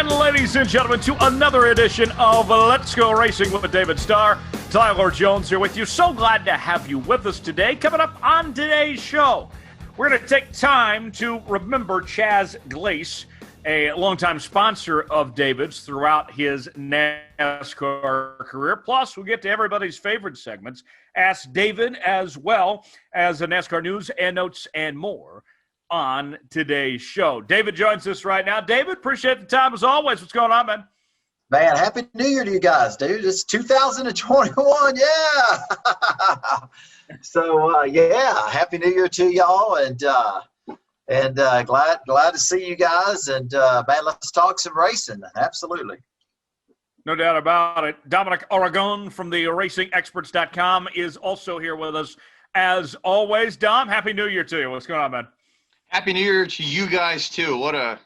ladies and gentlemen, to another edition of Let's Go Racing with David Starr. Tyler Jones here with you. So glad to have you with us today. Coming up on today's show, we're going to take time to remember Chaz Glace, a longtime sponsor of David's throughout his NASCAR career. Plus, we'll get to everybody's favorite segments, Ask David, as well as the NASCAR News and Notes and more on today's show. David joins us right now. David, appreciate the time as always. What's going on, man? Man, Happy New Year to you guys, dude. It's 2021, yeah. So, Happy New Year to y'all, and glad to see you guys. And man, let's talk some racing. Absolutely. No doubt about it. Dominic Aragon from the RacingExperts.com is also here with us as always. Dom, Happy New Year to you. What's going on, man? Happy New Year to you guys too. What a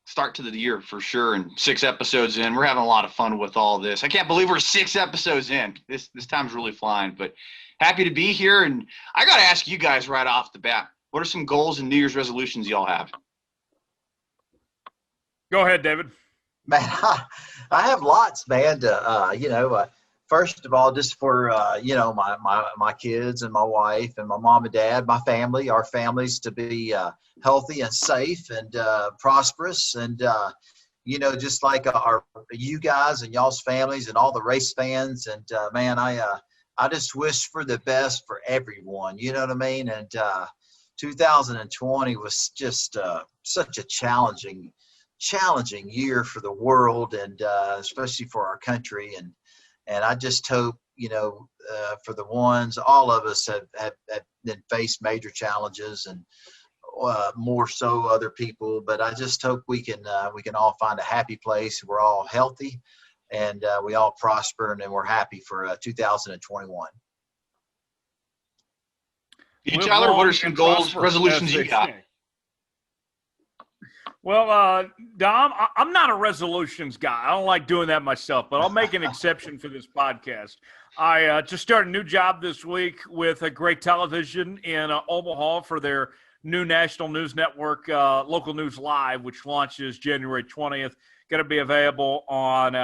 start to the year for sure. And 6 episodes in, we're having a lot of fun with all this. I can't believe we're 6 episodes in. This time's really flying, but happy to be here. And I got to ask you guys right off the bat, what are some goals and New Year's resolutions y'all have? Go ahead, David. Man, I have lots, man. First of all, just for my kids and my wife and my mom and dad, my family, our families to be healthy and safe and prosperous, and just like you guys and y'all's families and all the race fans. And man, I just wish for the best for everyone. You know what I mean? And 2020 was just such a challenging year for the world, and especially for our country. And I just hope, for the ones, all of us have been faced major challenges, and more so other people. But I just hope we can all find a happy place. We're all healthy, and we all prosper, and we're happy for 2021. You, Tyler, what are some goals, resolutions you got? Well, Dom, I'm not a resolutions guy. I don't like doing that myself, but I'll make an exception for this podcast. I just started a new job this week with a great television in Omaha for their new national news network, Local News Live, which launches January 20th. Going to be available on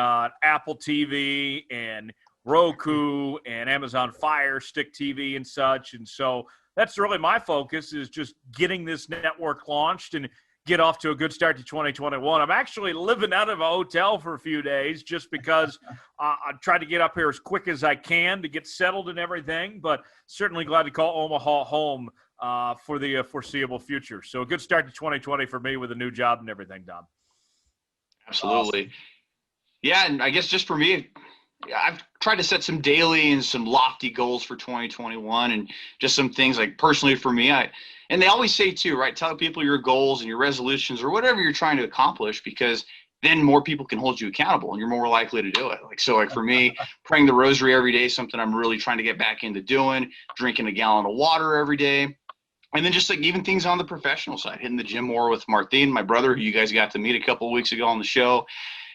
Apple TV and Roku and Amazon Fire Stick TV and such. And so that's really my focus, is just getting this network launched and get off to a good start to 2021. I'm actually living out of a hotel for a few days just because I tried to get up here as quick as I can to get settled and everything, but certainly glad to call Omaha home for the foreseeable future. So a good start to 2020 for me with a new job and everything, Dom. Absolutely. Awesome. Yeah, and I guess just for me, I've tried to set some daily and some lofty goals for 2021, and just some things like personally for me, and they always say too, right? Tell people your goals and your resolutions or whatever you're trying to accomplish, because then more people can hold you accountable and you're more likely to do it. Like for me, praying the rosary every day is something I'm really trying to get back into doing, drinking a gallon of water every day. And then just like even things on the professional side, hitting the gym more with Martin, my brother, who you guys got to meet a couple of weeks ago on the show.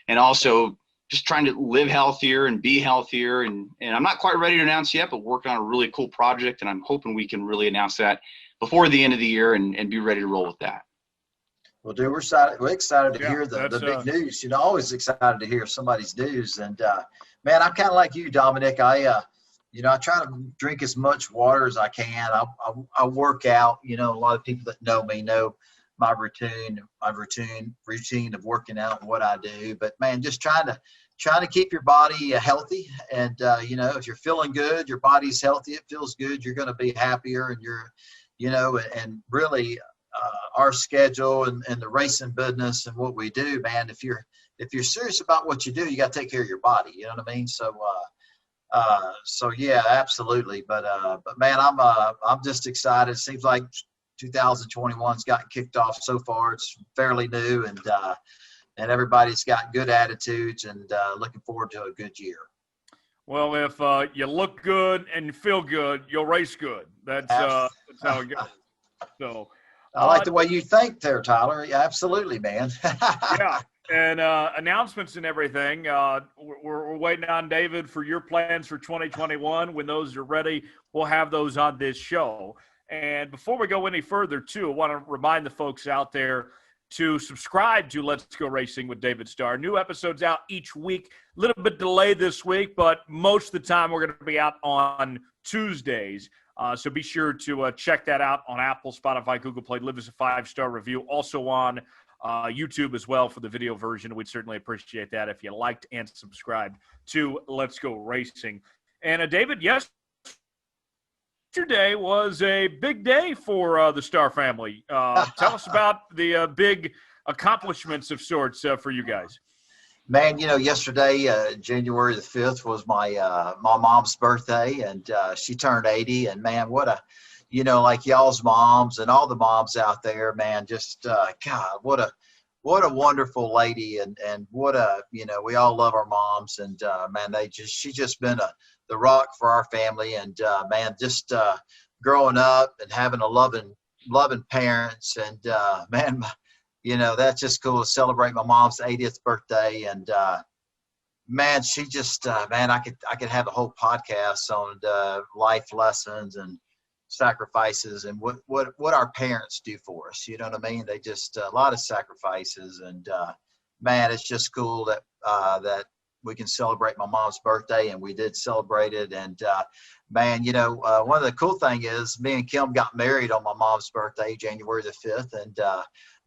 And also just trying to live healthier and be healthier. And I'm not quite ready to announce yet, but working on a really cool project. And I'm hoping we can really announce that before the end of the year and be ready to roll with that. Well, dude, we're excited to hear the big news. Always excited to hear somebody's news. And man, I'm kind of like you, Dominic. I try to drink as much water as I can. I work out. A lot of people that know me know my routine of working out and what I do. But man, just trying to keep your body healthy. And if you're feeling good, your body's healthy, it feels good, you're going to be happier, and and really our schedule and the racing business and what we do, man, if you're serious about what you do, you got to take care of your body. You know what I mean? So yeah, absolutely. But man, I'm just excited. It seems like 2021's gotten kicked off so far. It's fairly new, and everybody's got good attitudes, and looking forward to a good year. Well, if you look good and you feel good, you'll race good. That's how it goes. So I like the way you think there, Tyler. Yeah, absolutely, man. Yeah. And announcements and everything. We're waiting on David for your plans for 2021. When those are ready, we'll have those on this show. And before we go any further, too, I want to remind the folks out there to subscribe to Let's Go Racing with David Starr. New episodes out each week. A little bit delayed this week, but most of the time we're going to be out on Tuesdays. So be sure to check that out on Apple, Spotify, Google Play. Leave us a 5-star review. Also on YouTube as well for the video version. We'd certainly appreciate that if you liked and subscribed to Let's Go Racing. And David, yesterday was a big day for the Starr family. Tell us about the big accomplishments of sorts for you guys. Man, yesterday, January the 5th, was my mom's birthday, and she turned 80. And man, what a, like y'all's moms and all the moms out there, man, just God, what a wonderful lady, and what a, we all love our moms, and man, she's just been the rock for our family, and man, just growing up and having a loving parents, and man, that's just cool to celebrate my mom's 80th birthday. And man, she just man, I could have a whole podcast on life lessons and sacrifices and what our parents do for us. You know what I mean? They just a lot of sacrifices, and man, it's just cool that that we can celebrate my mom's birthday, and we did celebrate it. And man, one of the cool thing is me and Kim got married on my mom's birthday, January the 5th, and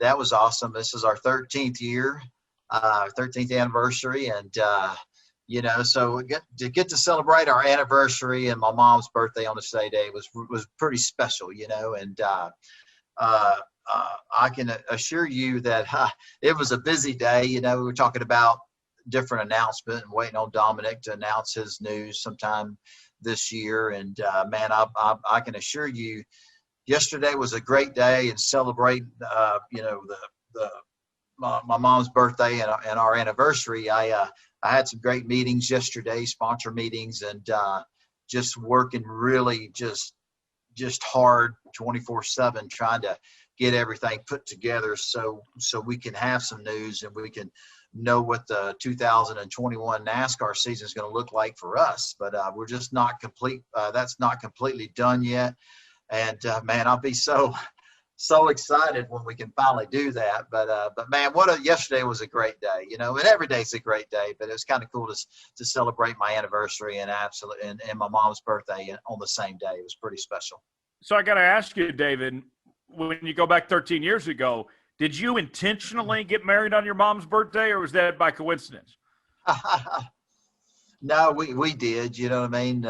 that was awesome. This is our 13th year, 13th anniversary, and so to get to celebrate our anniversary and my mom's birthday on the same day was pretty special, and I can assure you that it was a busy day. We were talking about different announcement and waiting on Dominic to announce his news sometime this year. And man, I can assure you, yesterday was a great day and celebrate, my mom's birthday and our anniversary. I had some great meetings yesterday, sponsor meetings, and just working really just hard 24/7, trying to get everything put together so we can have some news and we can know what the 2021 NASCAR season is going to look like for us. But we're just not complete. That's not completely done yet. And man, I'll be so excited when we can finally do that. But man, yesterday was a great day, and every day's a great day, but it was kind of cool to celebrate my anniversary and my mom's birthday on the same day. It was pretty special. So I got to ask you, David, when you go back 13 years ago, did you intentionally get married on your mom's birthday, or was that by coincidence? No, we did. You know what I mean?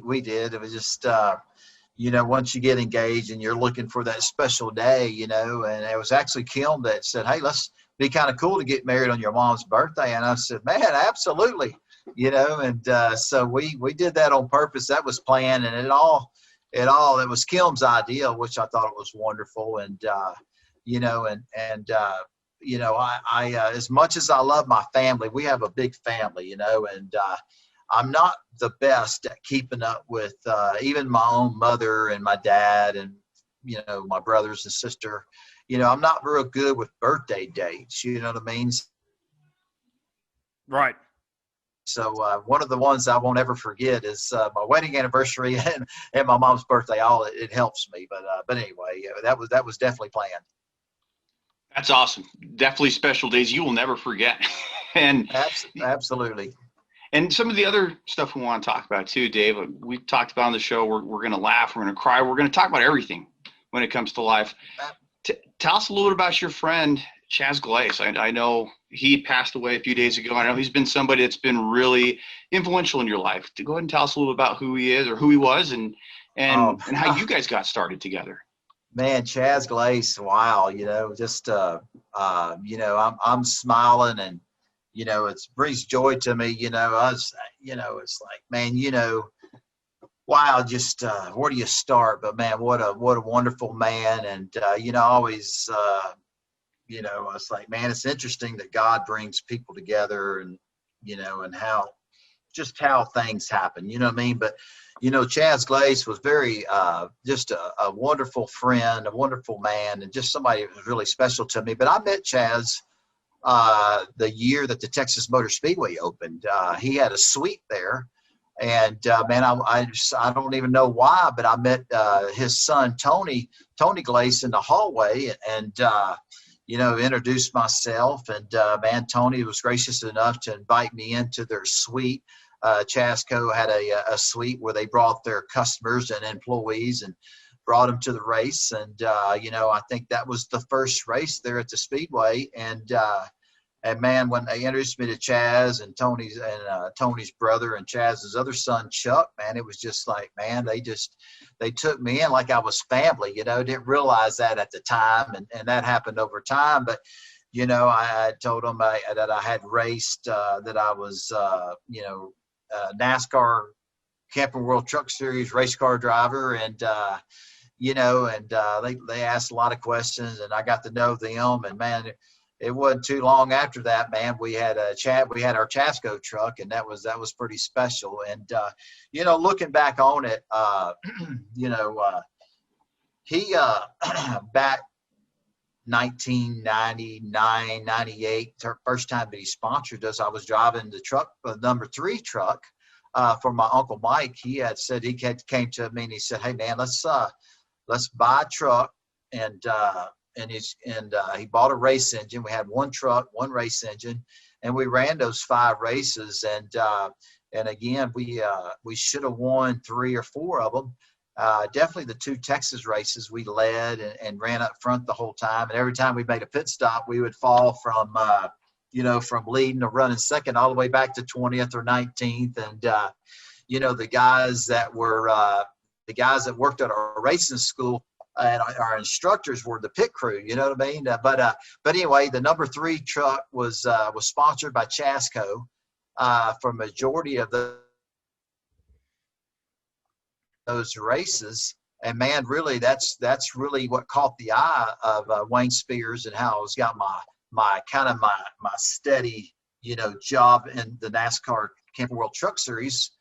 We did. It was just, once you get engaged and you're looking for that special day, and it was actually Kim that said, hey, let's be kind of cool to get married on your mom's birthday. And I said, man, absolutely. And so we did that on purpose. That was planned, and it was Kim's idea, which I thought it was wonderful. And, I as much as I love my family, we have a big family, and I'm not the best at keeping up with even my own mother and my dad and, my brothers and sister. I'm not real good with birthday dates. You know what I mean? Right. So one of the ones I won't ever forget is my wedding anniversary and my mom's birthday. It helps me. But anyway, that was definitely planned. That's awesome. Definitely special days you will never forget. And absolutely. And some of the other stuff we want to talk about too, Dave. We talked about on the show. We're going to laugh. We're going to cry. We're going to talk about everything when it comes to life. Tell us a little bit about your friend Chaz Glace. I know he passed away a few days ago. I know he's been somebody that's been really influential in your life. To go ahead and tell us a little about who he is or who he was and how you guys got started together. Man, Chaz Glace, wow, I'm smiling, and it brings joy to me. It's like, man, wow, just where do you start? But man, what a wonderful man, and always it's like, man, it's interesting that God brings people together, and and how things happen. You know what I mean? But Chaz Glace was very just a wonderful friend, a wonderful man, and just somebody who was really special to me. But I met Chaz the year that the Texas Motor Speedway opened. He had a suite there, and man, I don't even know why, but I met his son Tony Glace in the hallway, and introduced myself, and man, Tony was gracious enough to invite me into their suite. Chasco had a suite where they brought their customers and employees and brought them to the race. And, I think that was the first race there at the Speedway. And man, when they introduced me to Chaz and Tony's brother and Chaz's other son, Chuck, man, it was just like, man, they took me in like I was family, didn't realize that at the time. And that happened over time. But, I told them that I had raced, that I was, NASCAR Camping World Truck Series race car driver. And, they asked a lot of questions, and I got to know them. And man, it wasn't too long after that, man, we had our Chasco truck, and that was pretty special. And, looking back on it, he, back 1999, 98, first time that he sponsored us, I was driving the truck, the number 3 truck, for my Uncle Mike. He had said, came to me and he said, hey man, let's buy a truck. And he bought a race engine. We had one truck, one race engine, and we ran those 5 races. And again, we should have won 3 or 4 of them. Definitely the 2 Texas races we led and ran up front the whole time. And every time we made a pit stop, we would fall from leading or running second all the way back to 20th or 19th. And, the guys that worked at our racing school, and our instructors were the pit crew, you know what I mean? But anyway, the number 3 truck was sponsored by Chasco for majority of those races. And man, really, that's really what caught the eye of Wayne Spears, and how I was got my steady, job in the NASCAR Camping World Truck Series.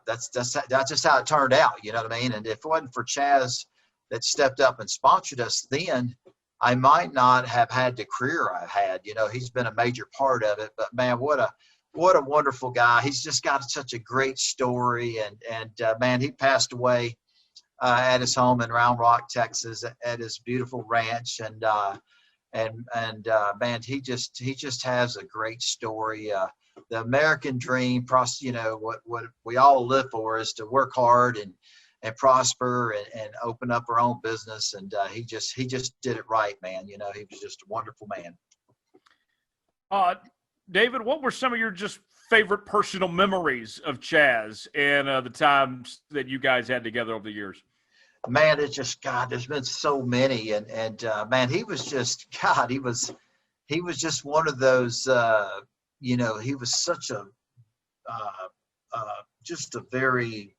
That's just how it turned out, you know what I mean? And if it wasn't for Chaz that stepped up and sponsored us then, I might not have had the career I had. He's been a major part of it. But man, what a wonderful guy. He's just got such a great story. And man, he passed away at his home in Round Rock, Texas, at his beautiful ranch. And man, he just has a great story. The American dream, what we all live for is to work hard and prosper and open up our own business. And he just did it right, man. He was just a wonderful man. David, what were some of your just favorite personal memories of Chaz and the times that you guys had together over the years? Man, it's just, God, there's been so many. And man, he was just, God, he was just one of those, he was such just a very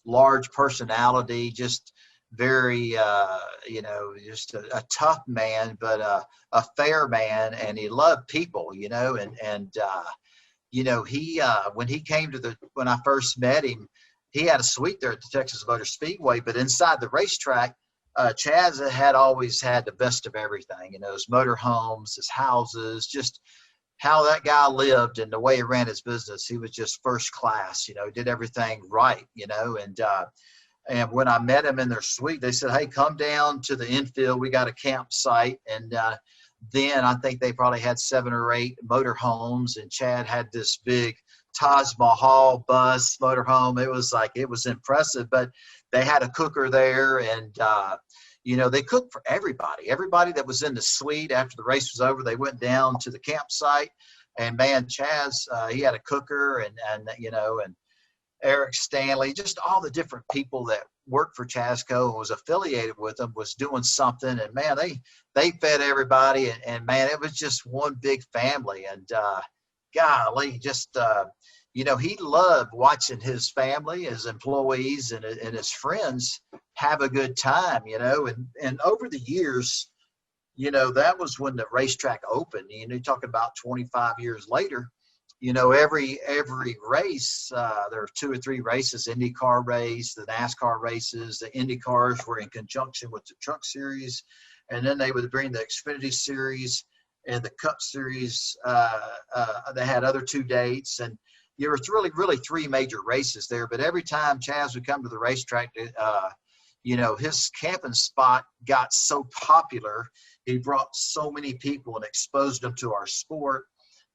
large personality, just very, just a tough man, but a fair man, and he loved people, he, when I first met him, he had a suite there at the Texas Motor Speedway, but inside the racetrack, Chaz had always had the best of everything, his motor homes, his houses, just how that guy lived and the way he ran his business. He was just first class, did everything right, and when I met him in their suite, they said, hey, come down to the infield. We got a campsite. And then I think they probably had 7 or 8 motor homes, and Chad had this big Taj Mahal bus motor home. It was impressive, but they had a cooker there, and they cooked for everybody that was in the suite. After the race was over, they went down to the campsite, and man, Chaz, he had a cooker, and Eric Stanley, just all the different people that worked for Chasco and was affiliated with them was doing something. And man, they fed everybody, and man, it was just one big family. And golly, just he loved watching his family, his employees, and his friends have a good time. And over the years, that was when the racetrack opened. You're talking about 25 years later. Every race, there are 2 or 3 races: IndyCar race, the NASCAR races. The Indy cars were in conjunction with the Truck Series, and then they would bring the Xfinity Series and the Cup Series. They had other 2 dates, and there was really 3 major races there. But every time Chaz would come to the racetrack, his camping spot got so popular. He brought so many people and exposed them to our sport.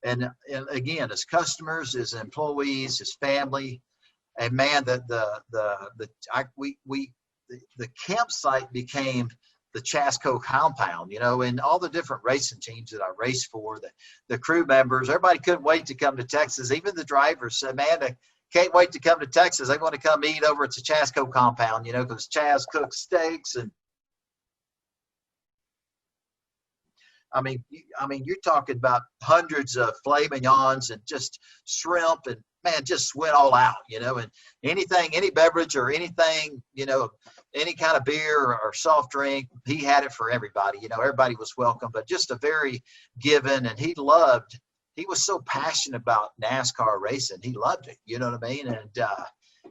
And again, his customers, his employees, his family, and man, the campsite became the Chasco compound, and all the different racing teams that I raced for, the crew members, everybody couldn't wait to come to Texas. Even the drivers said, man, they can't wait to come to Texas. They want to come eat over at the Chasco compound, because Chaz cooks steaks. And I mean, you're talking about hundreds of filet mignons and just shrimp, and man, just went all out, and anything, any beverage or anything, any kind of beer or soft drink, he had it for everybody. Everybody was welcome, but just a very given, and he was so passionate about NASCAR racing. He loved it. You know what I mean? And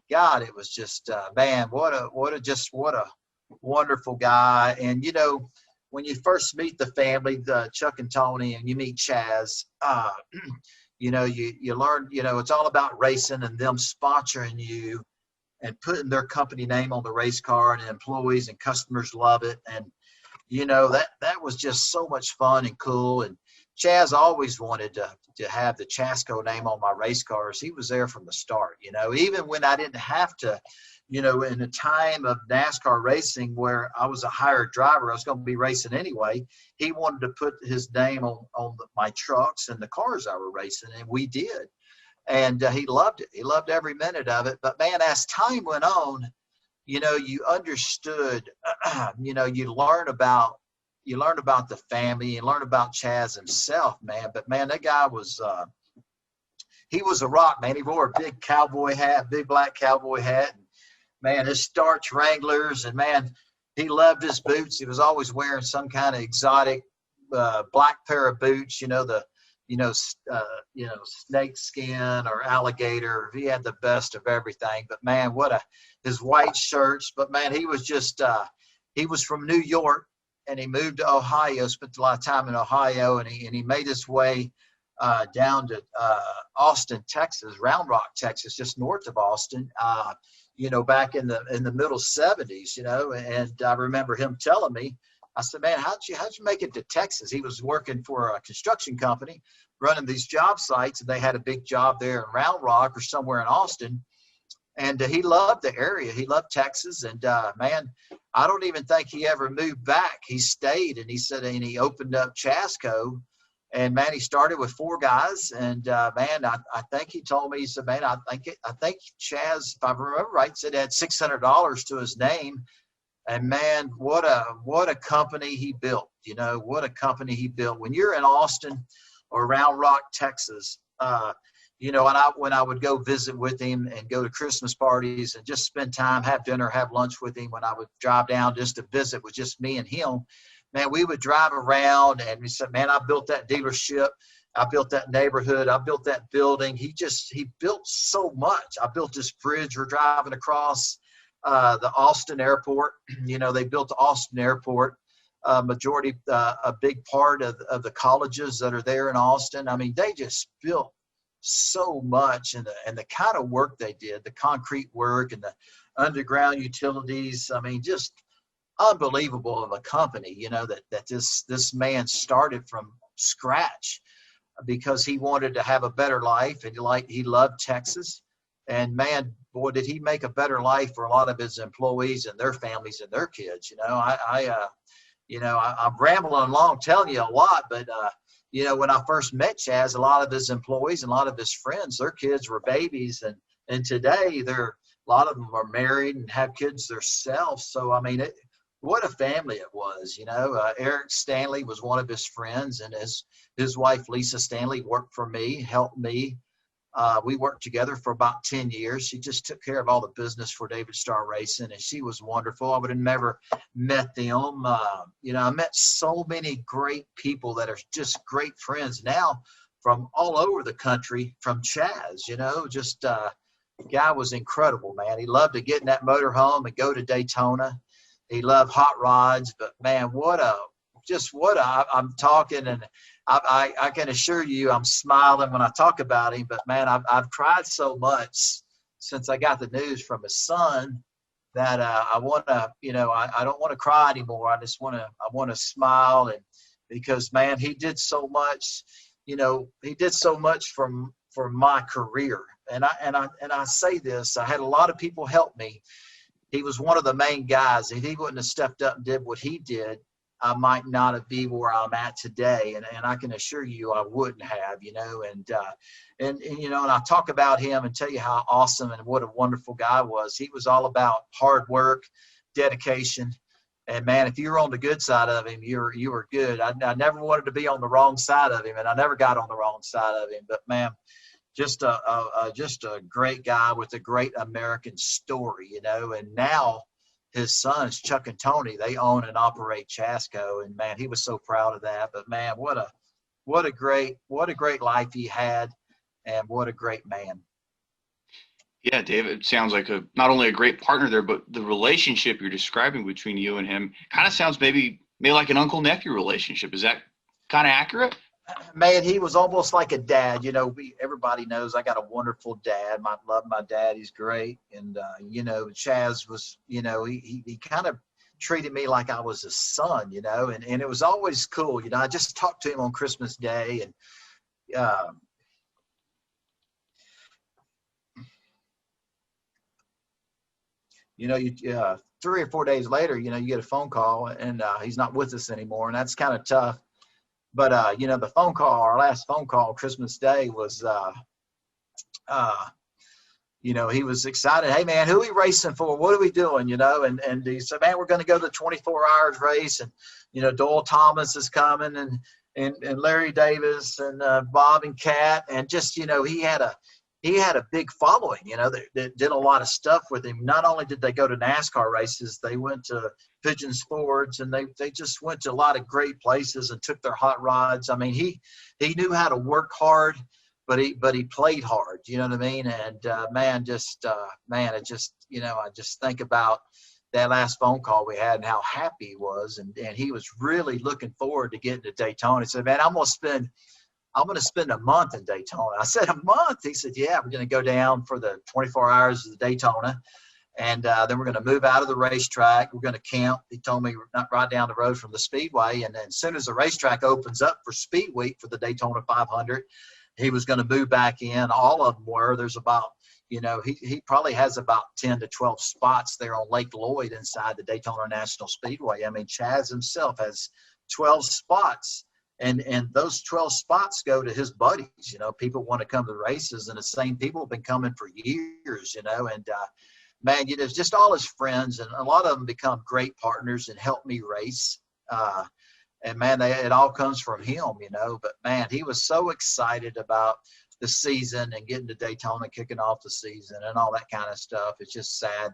God, it was just, man, what a wonderful guy. And, when you first meet the family, Chuck and Tony, and you meet Chaz, you learn, it's all about racing and them sponsoring you and putting their company name on the race car, and employees and customers love it. And, that was just so much fun and cool. And Chaz always wanted to have the Chasco name on my race cars. He was there from the start, even when I didn't have to, in a time of NASCAR racing where I was a hired driver, I was going to be racing anyway. He wanted to put his name on my trucks and the cars I were racing, and we did. And he loved it. He loved every minute of it. But man, as time went on, you understood, you learn about the family, you learn about Chaz himself, man. But man, that guy was, he was a rock, man. He wore a big cowboy hat, big black cowboy hat. And, man, his starch Wranglers, and man, he loved his boots. He was always wearing some kind of exotic black pair of boots, snake skin or alligator. He had the best of everything. But man, his white shirts. But man, he was just, he was from New York, and he moved to Ohio, spent a lot of time in Ohio, and he made his way down to Austin, Texas, Round Rock, Texas, just north of Austin. Back in the middle 70s, and I remember him telling me, I said, man, how'd you make it to Texas? He was working for a construction company, running these job sites, and they had a big job there in Round Rock or somewhere in Austin. And he loved the area. He loved Texas. And man, I don't even think he ever moved back. He stayed, and he said, and he opened up Chasco. And man, he started with 4 guys, and man, I think he told me, he said, man, I think Chaz, if I remember right, said he had $600 to his name. And man, what a company he built. What a company he built. When you're in Austin or Round Rock, Texas, when I would go visit with him and go to Christmas parties and just spend time, have dinner, have lunch with him, when I would drive down just to visit with just me and him. Man, we would drive around, and we said, man, I built that dealership. I built that neighborhood. I built that building. He built so much. I built this bridge we're driving across the Austin airport. They built the Austin airport, a big part of the colleges that are there in Austin. I mean, they just built so much, and the kind of work they did, the concrete work and the underground utilities. I mean, just unbelievable of a company, that this man started from scratch because he wanted to have a better life, and he loved Texas. And man, boy, did he make a better life for a lot of his employees and their families and their kids. I'm rambling along telling you a lot, but when I first met Chaz, a lot of his employees and a lot of his friends, their kids were babies, and today a lot of them are married and have kids themselves. So I mean, what a family it was. Eric Stanley was one of his friends, and his wife Lisa Stanley worked for me, helped me. We worked together for about 10 years. She just took care of all the business for David Starr Racing, and she was wonderful. I would have never met them. I met so many great people that are just great friends now from all over the country from Chaz. The guy was incredible, man. He loved to get in that motorhome and go to Daytona. He loved hot rods, but man, I'm talking, and I can assure you I'm smiling when I talk about him. But man, I've cried so much since I got the news from his son I want to, I don't want to cry anymore. I want to smile. And because, man, he did so much, he did so much for my career. And I say this, I had a lot of people help me. He was one of the main guys. If he wouldn't have stepped up and did what he did, I might not have been where I'm at today. And I can assure you I wouldn't have, and I talk about him and tell you how awesome and what a wonderful guy was. He was all about hard work, dedication. And man, if you were on the good side of him, you were good. I never wanted to be on the wrong side of him, and I never got on the wrong side of him. But man, just a great guy with a great American story, and now his sons, Chuck and Tony, they own and operate Chasco, and man, he was so proud of that. But man, what a great life he had, and what a great man. Yeah, David, sounds like not only a great partner there, but the relationship you're describing between you and him kind of sounds maybe like an uncle-nephew relationship. Is that kind of accurate? Man, he was almost like a dad. Everybody knows I got a wonderful dad. I love my dad. He's great. And, Chaz was, he kind of treated me like I was his son, and it was always cool. I just talked to him on Christmas Day, and, 3 or 4 days later, you get a phone call, and he's not with us anymore. And that's kind of tough. But, the phone call, our last phone call Christmas Day was, he was excited. Hey, man, who are we racing for? What are we doing? And he said, man, we're going to go to the 24 hours race. And, Doyle Thomas is coming, and Larry Davis and Bob and Kat. And just, he had a big following, that did a lot of stuff with him. Not only did they go to NASCAR races, they went to Pigeon Sports, and they just went to a lot of great places and took their hot rods. I mean, he knew how to work hard, but he played hard. You know what I mean? And I just think about that last phone call we had and how happy he was, and he was really looking forward to getting to Daytona. He said, man, I'm going to spend a month in Daytona. I said, a month? He said, yeah, we're going to go down for the 24 hours of the Daytona. And then we're going to move out of the racetrack. We're going to camp. He told me we're not right down the road from the Speedway. And then as soon as the racetrack opens up for Speed Week for the Daytona 500, he was going to move back in. All of them were. There's about, he probably has about 10 to 12 spots there on Lake Lloyd inside the Daytona National Speedway. I mean, Chaz himself has 12 spots. And those 12 spots go to his buddies. People want to come to the races, and the same people have been coming for years, and man, just all his friends, and a lot of them become great partners and help me race. And man, it all comes from him, but man, he was so excited about the season and getting to Daytona, kicking off the season and all that kind of stuff. It's just sad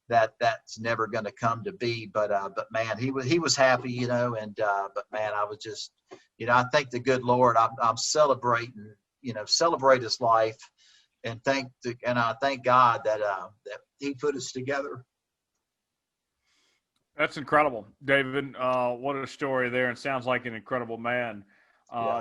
that's never going to come to be, but man, he was happy, but man, I was just, I thank the good Lord. I'm celebrating, celebrate his life, and I thank God that he put us together. That's incredible, David. What a story there, and sounds like an incredible man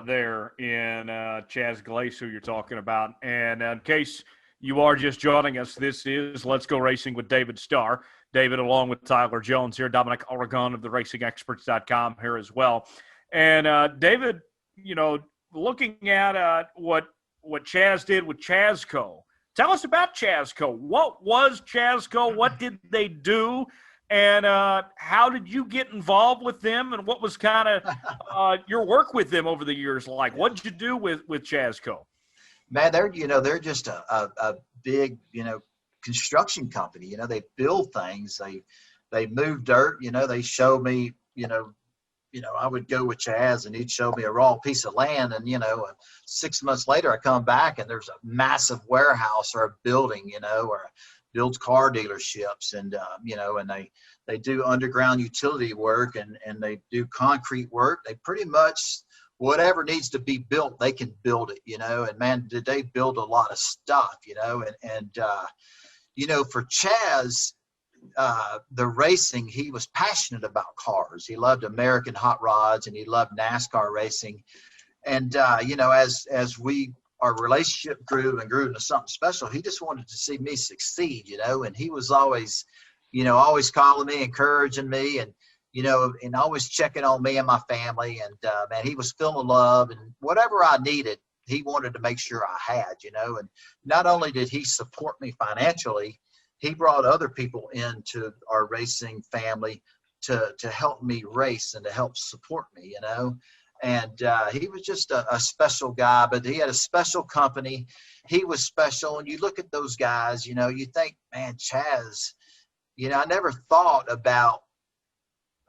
there in Chaz Glace, who you're talking about. And in case you are just joining us, this is Let's Go Racing with David Starr. David, along with Tyler Jones here, Dominic Oregon of the RacingExperts.com here as well. And David, looking at what Chaz did with Chasco, tell us about Chasco. What was Chasco? What did they do? And how did you get involved with them? And what was kind of your work with them over the years like? What did you do with Chasco? Man, they're just a big, construction company. They build things. They move dirt. They show me, I would go with Chaz, and he'd show me a raw piece of land. And, 6 months later, I come back and there's a massive warehouse or a building, or builds car dealerships. And, and they do underground utility work, and they do concrete work. They pretty much, whatever needs to be built, they can build it, and man, did they build a lot of stuff, and for Chaz, the racing, he was passionate about cars. He loved American hot rods, and he loved NASCAR racing. And, as we our relationship grew and grew into something special. He just wanted to see me succeed, you know, and he was always, you know, always calling me, encouraging me, and, you know, and always checking on me and my family. And, man, he was full of love, and whatever I needed, he wanted to make sure I had, you know. And not only did he support me financially, he brought other people into our racing family to help me race and to help support me, you know. And he was just a special guy, but he had a special company. He was special. And you look at those guys, you know, you think, man, Chaz, you know, I never thought about,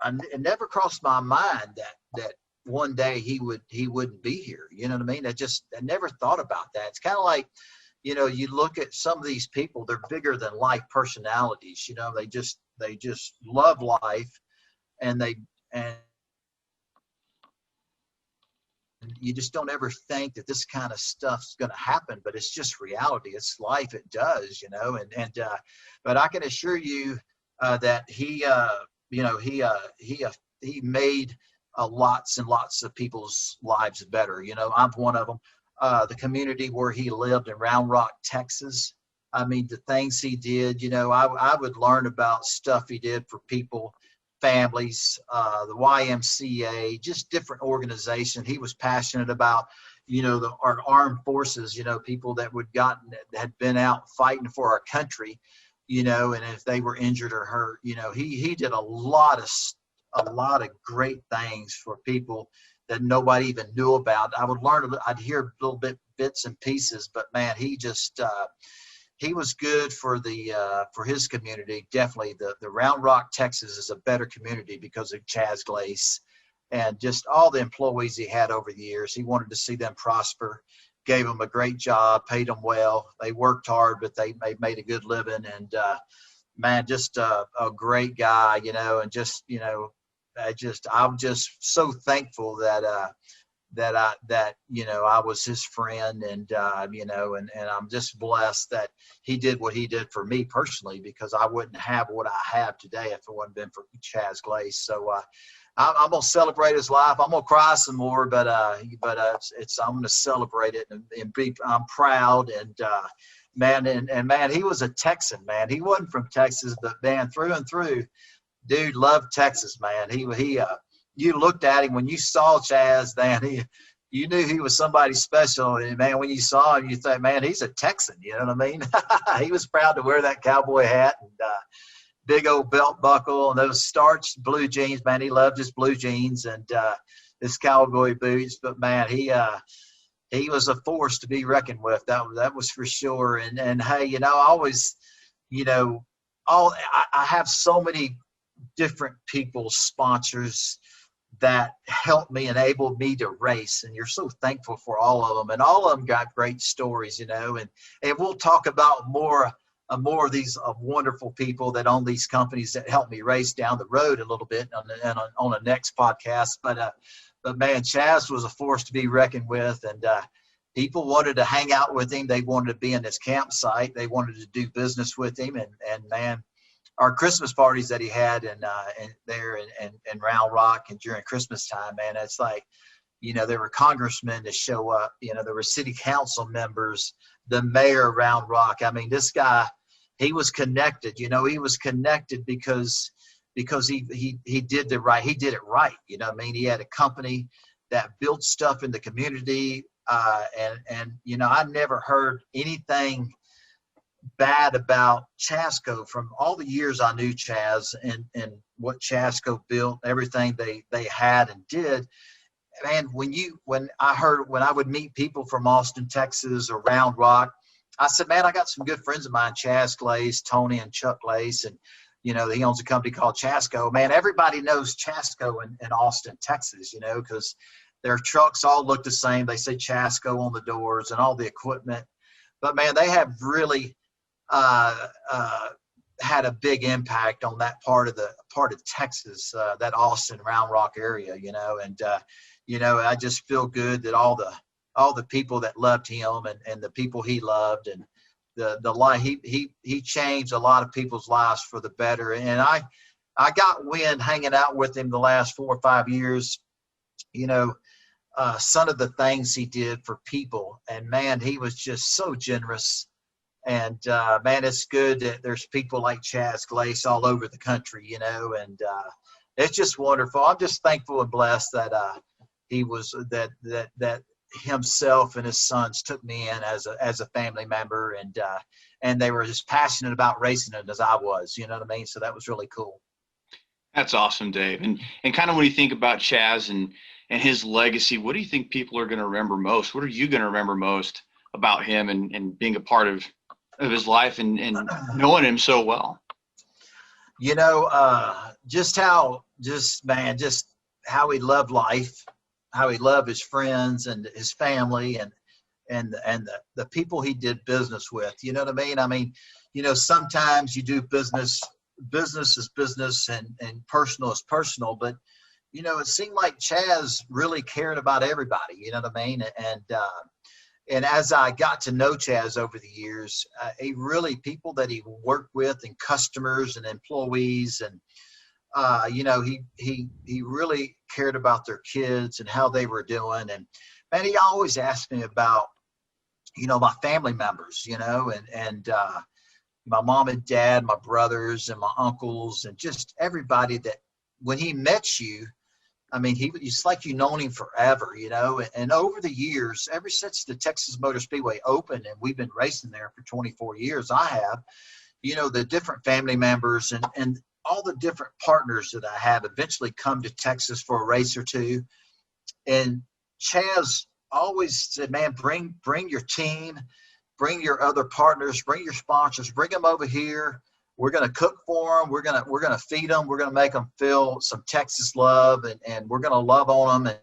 it never crossed my mind that one day he wouldn't be here. You know what I mean? I never thought about that. It's kind of like, you know, you look at some of these people, they're bigger than life personalities, you know, they just love life, and you just don't ever think that this kind of stuff's going to happen, but it's just reality. It's life. It does, you know, but I can assure you that he, you know, he made lots and lots of people's lives better. You know, I'm one of them. The community where he lived in Round Rock, Texas, I mean, the things he did, you know, I would learn about stuff he did for people, families, the YMCA, just different organizations. He was passionate about, you know, our armed forces, you know, people that had been out fighting for our country, you know, and if they were injured or hurt, you know, he did a lot of great things for people that nobody even knew about. I'd hear little bits and pieces, but man, he just, he was good for his community. Definitely the Round Rock, Texas is a better community because of Chaz Glace and just all the employees he had over the years. He wanted to see them prosper, gave them a great job, paid them well. They worked hard, but they made a good living. And man, just a great guy, you know, and just, you know, I'm just so thankful that you know, I was his friend, and you know, and I'm just blessed that he did what he did for me personally, because I wouldn't have what I have today if it wouldn't been for Chaz Glace. So I'm gonna celebrate his life. I'm gonna cry some more, but I'm gonna celebrate it and I'm proud. And man, he was a Texan, man. He wasn't from Texas, but man, through and through, dude loved Texas, man. You looked at him when you saw Chaz, man, you knew he was somebody special. And man, when you saw him, you thought, man, he's a Texan. You know what I mean? He was proud to wear that cowboy hat and big old belt buckle and those starched blue jeans. Man, he loved his blue jeans and his cowboy boots. But man, he was a force to be reckoned with. That was for sure. And hey, you know, I always, you know, I have so many different people, sponsors that helped me, enabled me to race, and you're so thankful for all of them, and all of them got great stories, you know, and we'll talk about more of these wonderful people that own these companies that helped me race down the road a little bit on the next podcast. But man, Chaz was a force to be reckoned with, and people wanted to hang out with him. They wanted to be in his campsite. They wanted to do business with him, and man, our Christmas parties that he had in Round Rock and during Christmas time, man, it's like, you know, there were congressmen to show up, you know, there were city council members, the mayor of Round Rock. I mean, this guy, he was connected, you know, he was connected because he did it right. You know what I mean? He had a company that built stuff in the community. And, you know, I never heard anything bad about Chasco from all the years I knew Chaz and what Chasco built, everything they had and did. Man, when I would meet people from Austin, Texas or Round Rock, I said, man, I got some good friends of mine, Chaz Glace, Tony and Chuck Glace, and you know, he owns a company called Chasco. Man, everybody knows Chasco in Austin, Texas, you know, because their trucks all look the same. They say Chasco on the doors and all the equipment. But man, they have really had a big impact on that part of Texas, that Austin Round Rock area, you know. And you know, I just feel good that all the people that loved him and the people he loved and the life he changed a lot of people's lives for the better. And I got wind hanging out with him the last 4 or 5 years. You know, some of the things he did for people. And man, he was just so generous. And man, it's good that there's people like Chaz Glace all over the country, you know, and it's just wonderful. I'm just thankful and blessed that he was that himself and his sons took me in as a family member, and they were as passionate about racing it as I was, you know what I mean? So that was really cool. That's awesome, Dave. And kind of when you think about Chaz and his legacy, what do you think people are going to remember most? What are you going to remember most about him and being a part of his life and knowing him so well? You know, just how he loved life, how he loved his friends and his family and the people he did business with. You know what I mean? I mean, you know, sometimes you do business is business and personal is personal, but you know, it seemed like Chaz really cared about everybody, you know what I mean? And as I got to know Chaz over the years, he really, people that he worked with and customers and employees and, you know, he really cared about their kids and how they were doing. And man, he always asked me about, you know, my family members, you know, and my mom and dad, my brothers and my uncles, and just everybody that when he met you, I mean, it's like you've known him forever, you know, and over the years, ever since the Texas Motor Speedway opened and we've been racing there for 24 years, I have, you know, the different family members and all the different partners that I have eventually come to Texas for a race or two. And Chaz always said, man, bring your team, bring your other partners, bring your sponsors, bring them over here. We're going to cook for them. We're going to feed them. We're going to make them feel some Texas love, and we're going to love on them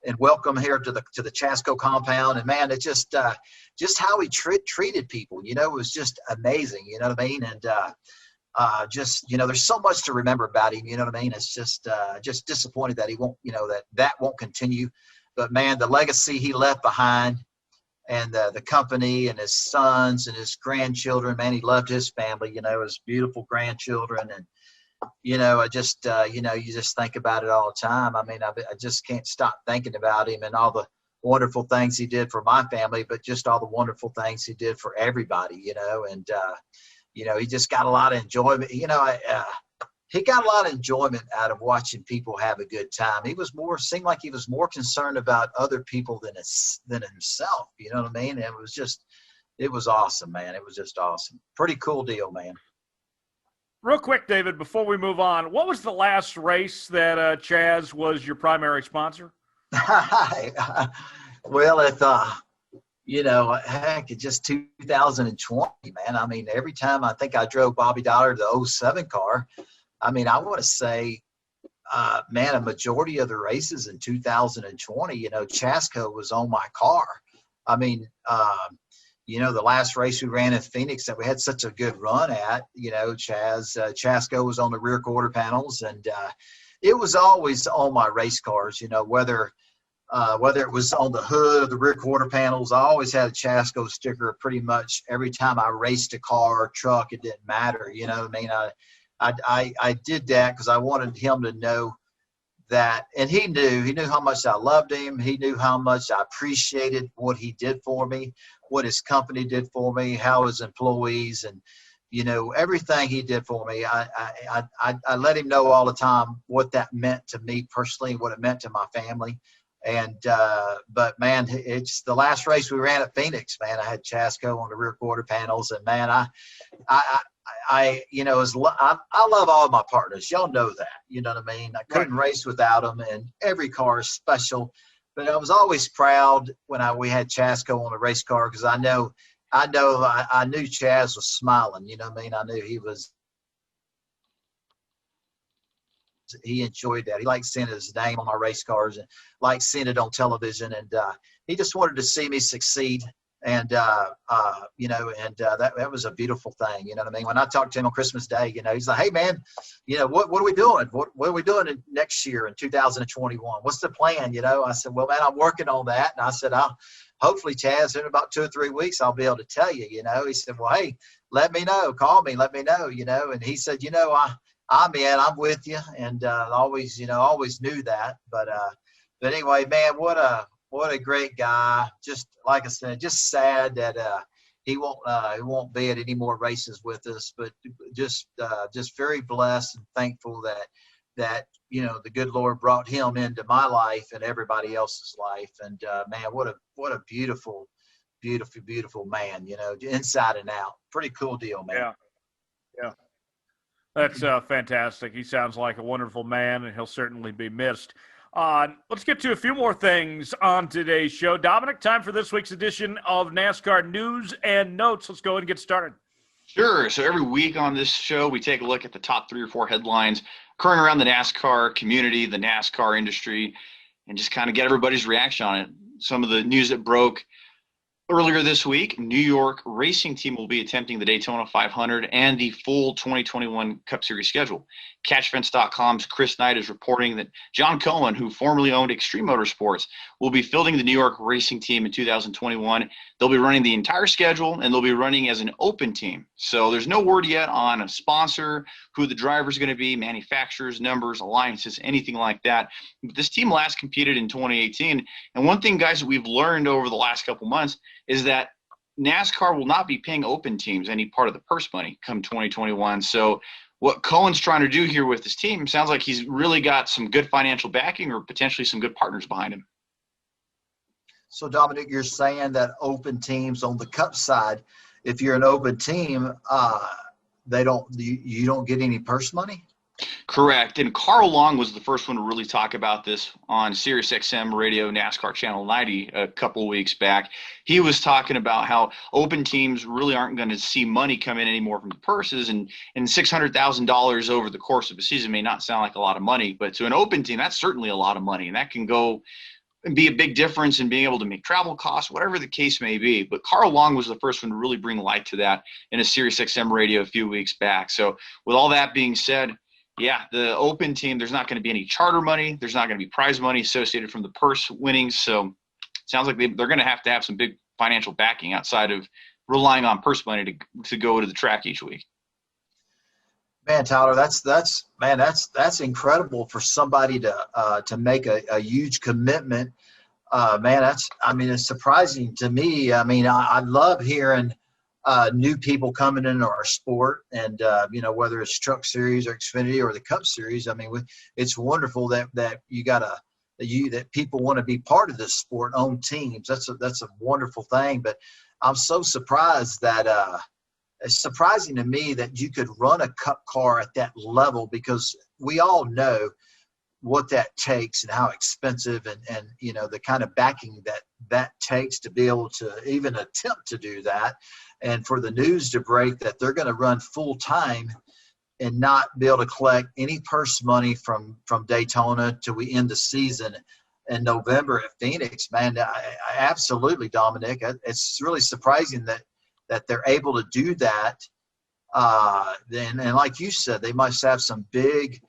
and welcome here to the Chasco compound. And man, it just how he treated people, you know, it was just amazing. You know what I mean? And just, you know, there's so much to remember about him. You know what I mean? It's just disappointed that he won't, you know, that won't continue. But man, the legacy he left behind, and the company and his sons and his grandchildren, man, he loved his family, you know, his beautiful grandchildren. And, you know, I just, you know, you just think about it all the time. I mean, I just can't stop thinking about him and all the wonderful things he did for my family, but just all the wonderful things he did for everybody, you know. And, you know, he just got a lot of enjoyment. You know, he got a lot of enjoyment out of watching people have a good time. Seemed like he was more concerned about other people than himself. You know what I mean? And it was awesome, man. It was just awesome. Pretty cool deal, man. Real quick, David, before we move on, what was the last race that Chaz was your primary sponsor? Well, you know, heck, it's just 2020, man. I mean, every time I think I drove Bobby Dollar the 07 car, I mean, I want to say, man, a majority of the races in 2020, you know, Chasco was on my car. I mean, you know, the last race we ran in Phoenix that we had such a good run at, you know, Chasco was on the rear quarter panels, and it was always on my race cars, you know, whether it was on the hood of the rear quarter panels, I always had a Chasco sticker pretty much every time I raced a car or truck. It didn't matter, you know what I mean? I did that because I wanted him to know that, and he knew how much I loved him. He knew how much I appreciated what he did for me, what his company did for me, how his employees, and, you know, everything he did for me. I let him know all the time what that meant to me personally, what it meant to my family. And, but man, it's the last race we ran at Phoenix, man, I had Chasco on the rear quarter panels, and man, you know, I love all my partners. Y'all know that, you know what I mean? I couldn't race without them, and every car is special, but I was always proud when we had Chasco on a race car, because I knew Chaz was smiling, you know what I mean? I knew he enjoyed that. He liked seeing his name on my race cars and liked seeing it on television. And he just wanted to see me succeed. And, you know, and that was a beautiful thing. You know what I mean? When I talked to him on Christmas Day, you know, he's like, hey, man, you know, what are we doing? What are we doing next year in 2021? What's the plan? You know, I said, well, man, I'm working on that. And I said, hopefully, Chaz, in about 2 or 3 weeks, I'll be able to tell you, you know. He said, well, hey, let me know. Call me. Let me know, you know. And he said, you know, I'm with you, and always knew that. But anyway, man, what a great guy. Just like I said, just sad that he won't be at any more races with us. But just very blessed and thankful that the good Lord brought him into my life and everybody else's life. And man, what a beautiful man, inside and out. Pretty cool deal, man. Yeah. That's fantastic. He sounds like a wonderful man, and he'll certainly be missed. Let's get to a few more things on today's show. Dominic, time for this week's edition of NASCAR News and Notes. Let's go ahead and get started. Sure. So every week on this show, we take a look at the top 3 or 4 headlines occurring around the NASCAR community, the NASCAR industry, and just kind of get everybody's reaction on it. Some of the news that broke earlier this week: New York racing team will be attempting the Daytona 500 and the full 2021 Cup Series schedule. CatchFence.com's Chris Knight is reporting that John Cohen, who formerly owned Extreme Motorsports, will be fielding the New York racing team in 2021. They'll be running the entire schedule, and they'll be running as an open team. So there's no word yet on a sponsor, who the driver's going to be, manufacturers, numbers, alliances, anything like that. But this team last competed in 2018. And one thing, guys, that we've learned over the last couple months is that NASCAR will not be paying open teams any part of the purse money come 2021. So what Cohen's trying to do here with his team sounds like he's really got some good financial backing or potentially some good partners behind him. So, Dominic, you're saying that open teams on the Cup side, if you're an open team, you don't get any purse money? Correct. And Carl Long was the first one to really talk about this on SiriusXM Radio NASCAR Channel 90 a couple of weeks back. He was talking about how open teams really aren't going to see money come in anymore from the purses, and $600,000 over the course of a season may not sound like a lot of money, but to an open team, that's certainly a lot of money, and that can go and be a big difference in being able to make travel costs, whatever the case may be. But Carl Long was the first one to really bring light to that in a SiriusXM Radio a few weeks back. So with all that being said, yeah, the open team, there's not going to be any charter money. There's not going to be prize money associated from the purse winnings. So it sounds like they're going to have some big financial backing outside of relying on purse money to go to the track each week. Man, Tyler, that's incredible for somebody to make a huge commitment. It's surprising to me. I love hearing new people coming into our sport, and whether it's Truck Series or Xfinity or the Cup Series. It's wonderful that that people want to be part of this sport, own teams. That's a wonderful thing. But I'm so surprised that it's surprising to me that you could run a Cup car at that level, because we all know what that takes and how expensive and the kind of backing that takes to be able to even attempt to do that. And for the news to break that they're going to run full time and not be able to collect any purse money from Daytona till we end the season in November at Phoenix, man, I absolutely, Dominic. It's really surprising that they're able to do that. And like you said, they must have some big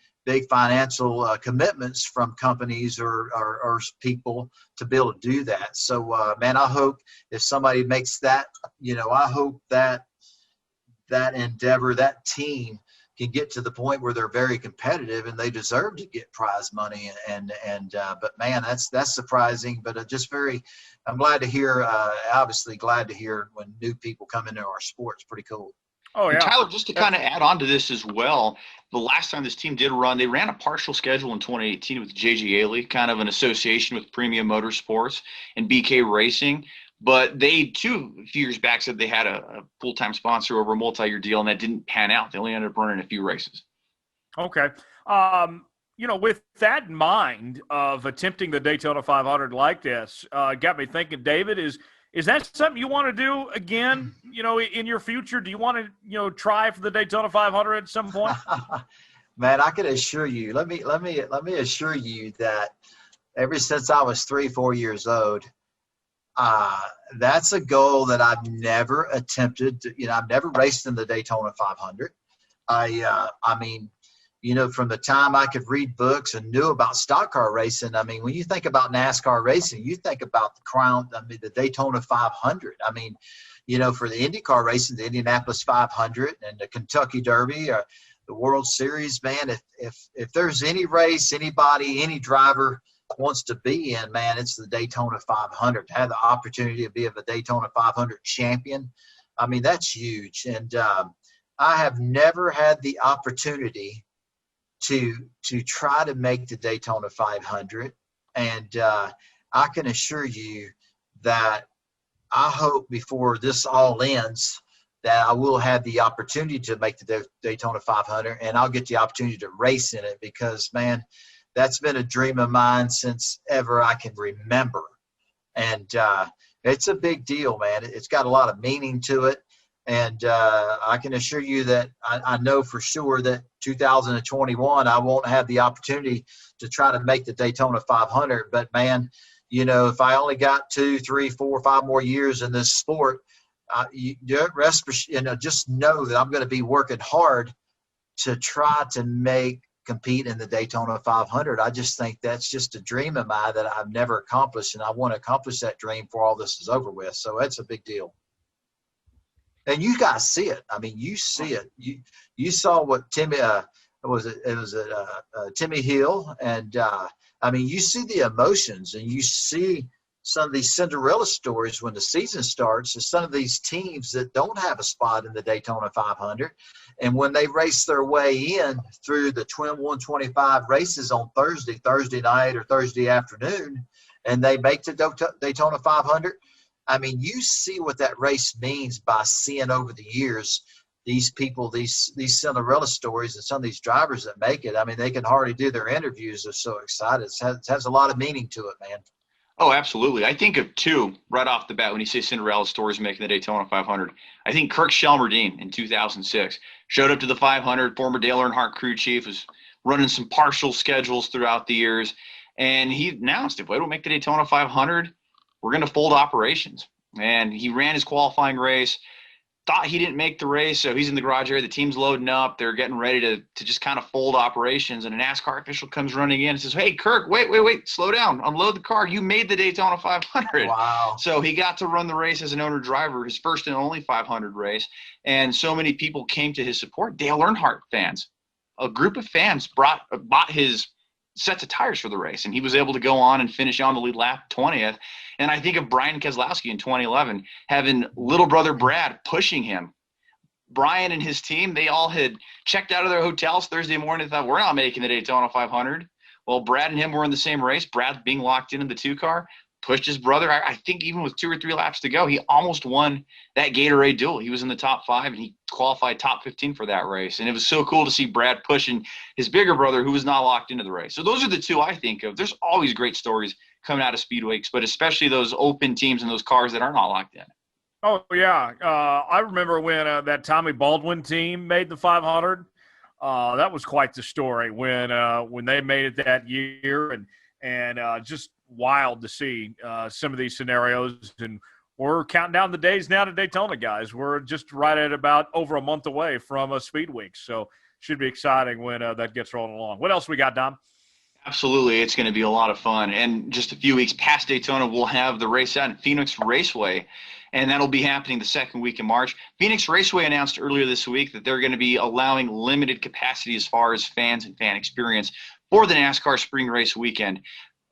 financial commitments from companies or people to be able to do that. So, man, I hope if somebody makes that, I hope that endeavor, that team can get to the point where they're very competitive and they deserve to get prize money. But man, that's surprising, but I'm glad to hear, obviously glad to hear when new people come into our sport. It's pretty cool. Oh, yeah. And Tyler, just to kind of add on to this as well, the last time this team did run, they ran a partial schedule in 2018 with J.G. Haley, kind of an association with Premium Motorsports and BK Racing. But they, too, a few years back said they had a full-time sponsor over a multi-year deal, and that didn't pan out. They only ended up running a few races. Okay. With that in mind of attempting the Daytona 500 like this, got me thinking, David, is that something you want to do again, in your future? Do you want to, try for the Daytona 500 at some point? Man, I can assure you, let me assure you that ever since I was 3-4 years old, that's a goal that I've never attempted to, I've never raced in the Daytona 500. From the time I could read books and knew about stock car racing, when you think about NASCAR racing, you think about the Daytona 500. For the IndyCar racing, the Indianapolis 500 and the Kentucky Derby, the World Series, man, if there's any race, anybody, any driver wants to be in, man, it's the Daytona 500. To have the opportunity to be of a Daytona 500 champion, I mean, that's huge. And I have never had the opportunity to try to make the Daytona 500. And I can assure you that I hope before this all ends that I will have the opportunity to make the Daytona 500, and I'll get the opportunity to race in it because, man, that's been a dream of mine since ever I can remember. And it's a big deal, man. It's got a lot of meaning to it. And I can assure you that I know for sure that 2021, I won't have the opportunity to try to make the Daytona 500. But, man, you know, if I only got 2, 3, 4, 5 more years in this sport, just know that I'm going to be working hard to try to compete in the Daytona 500. I just think that's just a dream of mine that I've never accomplished, and I want to accomplish that dream before all this is over with. So it's a big deal. And you guys see it. I mean, you see it. You saw what Timmy Timmy Hill, and I mean, you see the emotions, and you see some of these Cinderella stories when the season starts. Is some of these teams that don't have a spot in the Daytona 500, and when they race their way in through the Twin 125 races on Thursday night or Thursday afternoon, and they make the Daytona 500. I mean, you see what that race means by seeing over the years these people, these Cinderella stories, and some of these drivers that make it. I mean, they can hardly do their interviews. They're so excited. It has a lot of meaning to it, man. Oh, absolutely. I think of two right off the bat when you say Cinderella stories making the Daytona 500. I think Kirk Shelmerdine in 2006 showed up to the 500. Former Dale Earnhardt crew chief, was running some partial schedules throughout the years, and he announced, if we don't make the Daytona 500, we're going to fold operations. And he ran his qualifying race, thought he didn't make the race, so he's in the garage area. The team's loading up. They're getting ready to just kind of fold operations, and a NASCAR official comes running in and says, "Hey, Kirk, wait, slow down. Unload the car. You made the Daytona 500. Wow. So he got to run the race as an owner driver, his first and only 500 race, and so many people came to his support. Dale Earnhardt fans, a group of fans bought his sets of tires for the race, and he was able to go on and finish on the lead lap 20th. And I think of Brian Keselowski in 2011 having little brother Brad pushing him. Brian and his team, they all had checked out of their hotels Thursday morning and thought, we're not making the Daytona 500. Well, Brad and him were in the same race. Brad being locked in the 2-car, pushed his brother. I think even with 2 or 3 laps to go, he almost won that Gatorade duel. He was in the top 5, and he qualified top 15 for that race. And it was so cool to see Brad pushing his bigger brother who was not locked into the race. So those are the two I think of. There's always great stories coming out of Speedweeks, but especially those open teams and those cars that are not locked in. Oh, yeah. I remember when that Tommy Baldwin team made the 500. That was quite the story when they made it that year, and just wild to see some of these scenarios. And we're counting down the days now to Daytona, guys. We're just right at about over a month away from a Speedweek, so should be exciting when that gets rolling along. What else we got, Dom? Absolutely. It's going to be a lot of fun. And just a few weeks past Daytona, we'll have the race out at Phoenix Raceway, and that'll be happening the second week in March. Phoenix Raceway announced earlier this week that they're going to be allowing limited capacity as far as fans and fan experience for the NASCAR Spring Race weekend.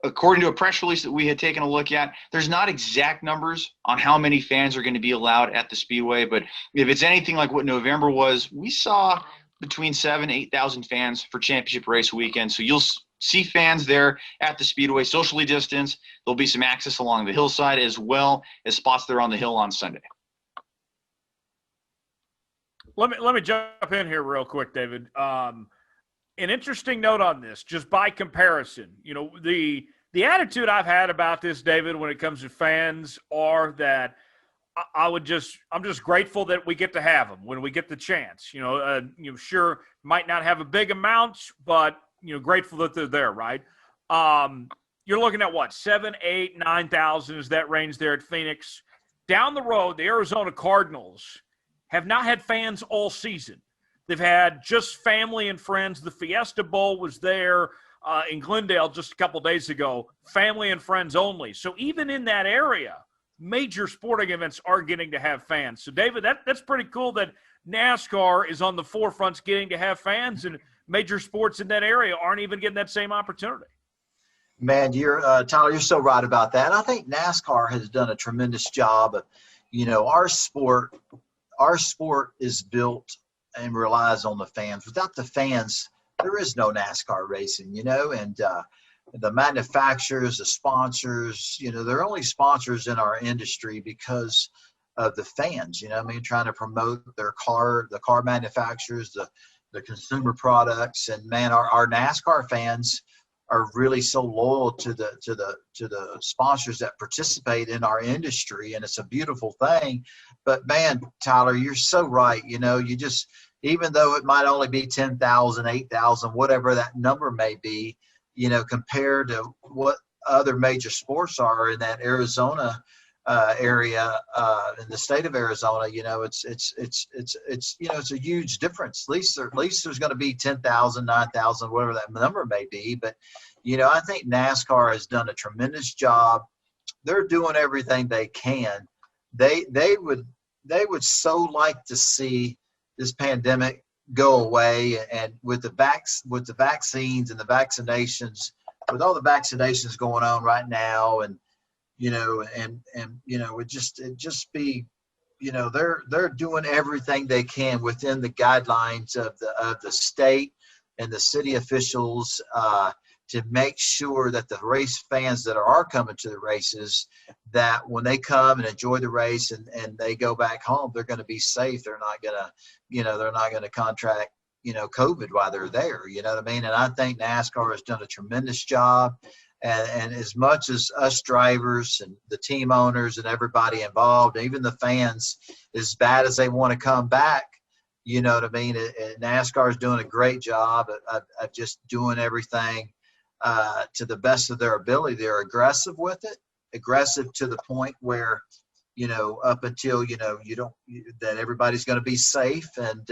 According to a press release that we had taken a look at, there's not exact numbers on how many fans are going to be allowed at the Speedway, but if it's anything like what November was, we saw between 7,000 and 8,000 fans for Championship Race weekend. So you'll see fans there at the Speedway, socially distanced. There'll be some access along the hillside as well as spots there on the hill on Sunday. Let me jump in here real quick, David. An interesting note on this, just by comparison. You know, the attitude I've had about this, David, when it comes to fans, are that I'm just grateful that we get to have them when we get the chance. Sure, might not have a big amount, but grateful that they're there, right? You're looking at what, 7, 8, 9,000 is that range there at Phoenix. Down the road, the Arizona Cardinals have not had fans all season. They've had just family and friends. The Fiesta Bowl was there in Glendale just a couple days ago, family and friends only. So even in that area, major sporting events are getting to have fans. So, David, that's pretty cool that NASCAR is on the forefront getting to have fans, and major sports in that area aren't even getting that same opportunity. Man, Tyler, you're so right about that. I think NASCAR has done a tremendous job of, our sport is built and relies on the fans. Without the fans, there is no NASCAR racing, and the manufacturers, the sponsors, they're only sponsors in our industry because of the fans, trying to promote the car manufacturers, the consumer products. And man, our NASCAR fans are really so loyal to the sponsors that participate in our industry, and it's a beautiful thing. But man, Tyler, you're so right. You just, even though it might only be 10,000, 8,000, whatever that number may be, compared to what other major sports are in that Arizona area, in the state of Arizona, it's a huge difference. At least there's going to be 10,000, 9,000, whatever that number may be. But, I think NASCAR has done a tremendous job. They're doing everything they can. They would so like to see this pandemic go away, and with the vaccines and the vaccinations, with all the vaccinations going on right now, and it just be, they're doing everything they can within the guidelines of the state and the city officials to make sure that the race fans that are coming to the races, that when they come and enjoy the race and they go back home, they're going to be safe. They're not going to contract, COVID while they're there. You know what I mean? And I think NASCAR has done a tremendous job. And as much as us drivers and the team owners and everybody involved, even the fans, as bad as they want to come back, you know what I mean? NASCAR is doing a great job of just doing everything to the best of their ability. They're aggressive with it, aggressive to the point where, up until, that everybody's going to be safe. And,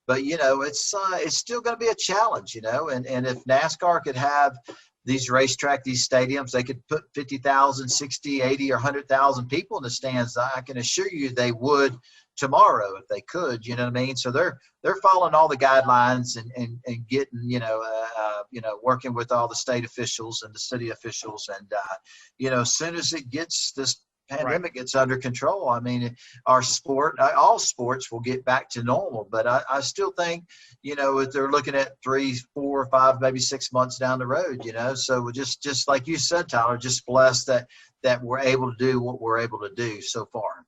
but, it's still going to be a challenge, and if NASCAR could have these racetrack, these stadiums, they could put 50,000, 60, 80, or 100,000 people in the stands. I can assure you they would tomorrow if they could, you know what I mean? So they're following all the guidelines and getting, working with all the state officials and the city officials. And, as soon as this pandemic gets under control, I mean, our sport, all sports will get back to normal. But I still think, if they're looking at 3, 4, 5, maybe 6 months down the road, so we're just like you said, Tyler, just blessed that we're able to do what we're able to do so far.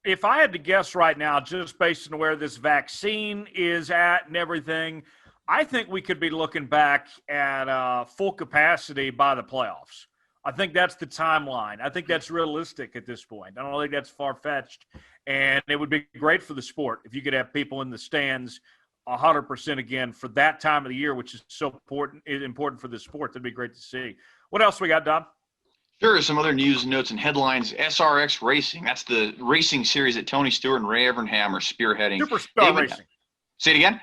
If I had to guess right now, just based on where this vaccine is at and everything, I think we could be looking back at full capacity by the playoffs. I think that's the timeline. I think that's realistic at this point. I don't think that's far-fetched. And it would be great for the sport if you could have people in the stands 100% again for that time of the year, which is so important for the sport. That'd be great to see. What else we got, Dom? Sure. Some other news, notes, and headlines. SRX Racing. That's the racing series that Tony Stewart and Ray Evernham are spearheading. Superstar Racing. Say it again?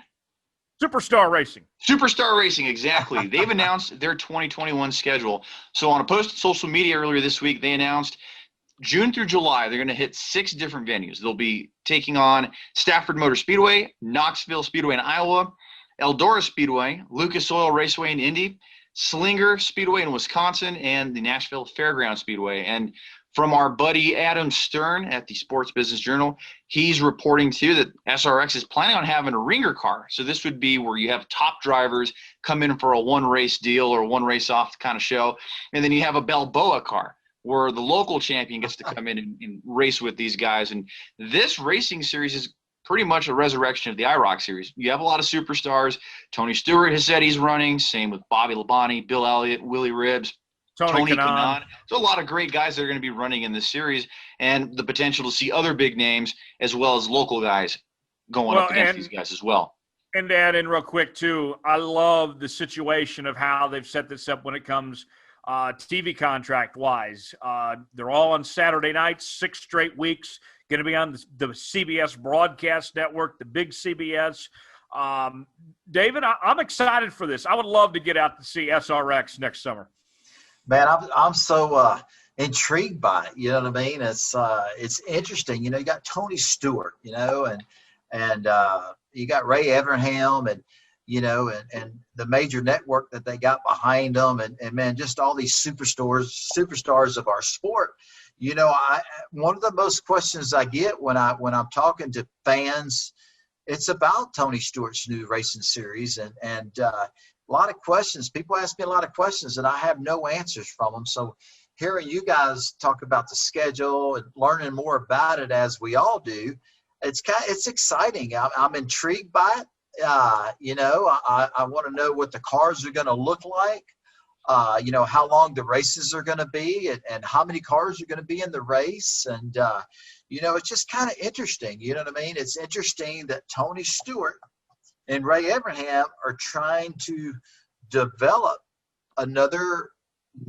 Superstar Racing. Superstar Racing, exactly. They've announced their 2021 schedule. So on a post on social media earlier this week, they announced June through July, they're going to hit 6 different venues. They'll be taking on Stafford Motor Speedway, Knoxville Speedway in Iowa, Eldora Speedway, Lucas Oil Raceway in Indy, Slinger Speedway in Wisconsin, and the Nashville Fairground Speedway. And from our buddy Adam Stern at the Sports Business Journal, he's reporting too that SRX is planning on having a ringer car. So this would be where you have top drivers come in for a one race deal or one race off kind of show. And then you have a Balboa car where the local champion gets to come in and race with these guys. And this racing series is pretty much a resurrection of the IROC series. You have a lot of superstars. Tony Stewart has said he's running. Same with Bobby Labonte, Bill Elliott, Willie Ribbs, Tony Kanaan. So a lot of great guys that are going to be running in this series, and the potential to see other big names as well as local guys going up against these guys as well. And to add in real quick too, I love the situation of how they've set this up when it comes TV contract wise. They're all on Saturday nights, 6 straight weeks. Going to be on the CBS broadcast network, the big CBS. David, I'm excited for this. I would love to get out to see SRX next summer. Man, I'm so intrigued by it. You know what I mean? It's interesting. You got Tony Stewart, and and you got Ray Evernham, and and the major network that they got behind them, and man, just all these superstars of our sport. One of the most questions I get when I'm talking to fans, it's about Tony Stewart's new racing series, and a lot of questions. People ask me a lot of questions, and I have no answers from them. So hearing you guys talk about the schedule and learning more about it, as we all do, it's exciting. I'm intrigued by it. I want to know what the cars are going to look like. How long the races are going to be, and how many cars are going to be in the race. And, it's just kind of interesting. You know what I mean? It's interesting that Tony Stewart and Ray Evernham are trying to develop another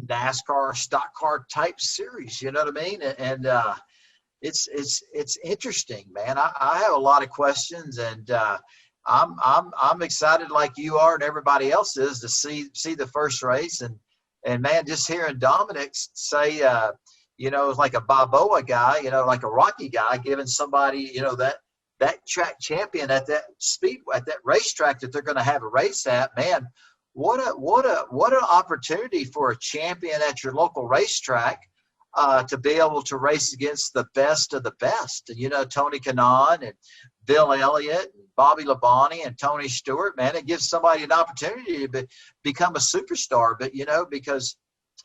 NASCAR stock car type series. You know what I mean? And it's interesting, man. I have a lot of questions, and I'm excited like you are and everybody else is to see the first race, and man, just hearing Dominic say it's like a Balboa guy, like a Rocky guy giving somebody that track champion at that racetrack that they're going to have a race at. Man, what an opportunity for a champion at your local racetrack to be able to race against the best of the best. Tony Kanaan and Bill Elliott, and Bobby Labonte, and Tony Stewart. Man, it gives somebody an opportunity to become a superstar. But because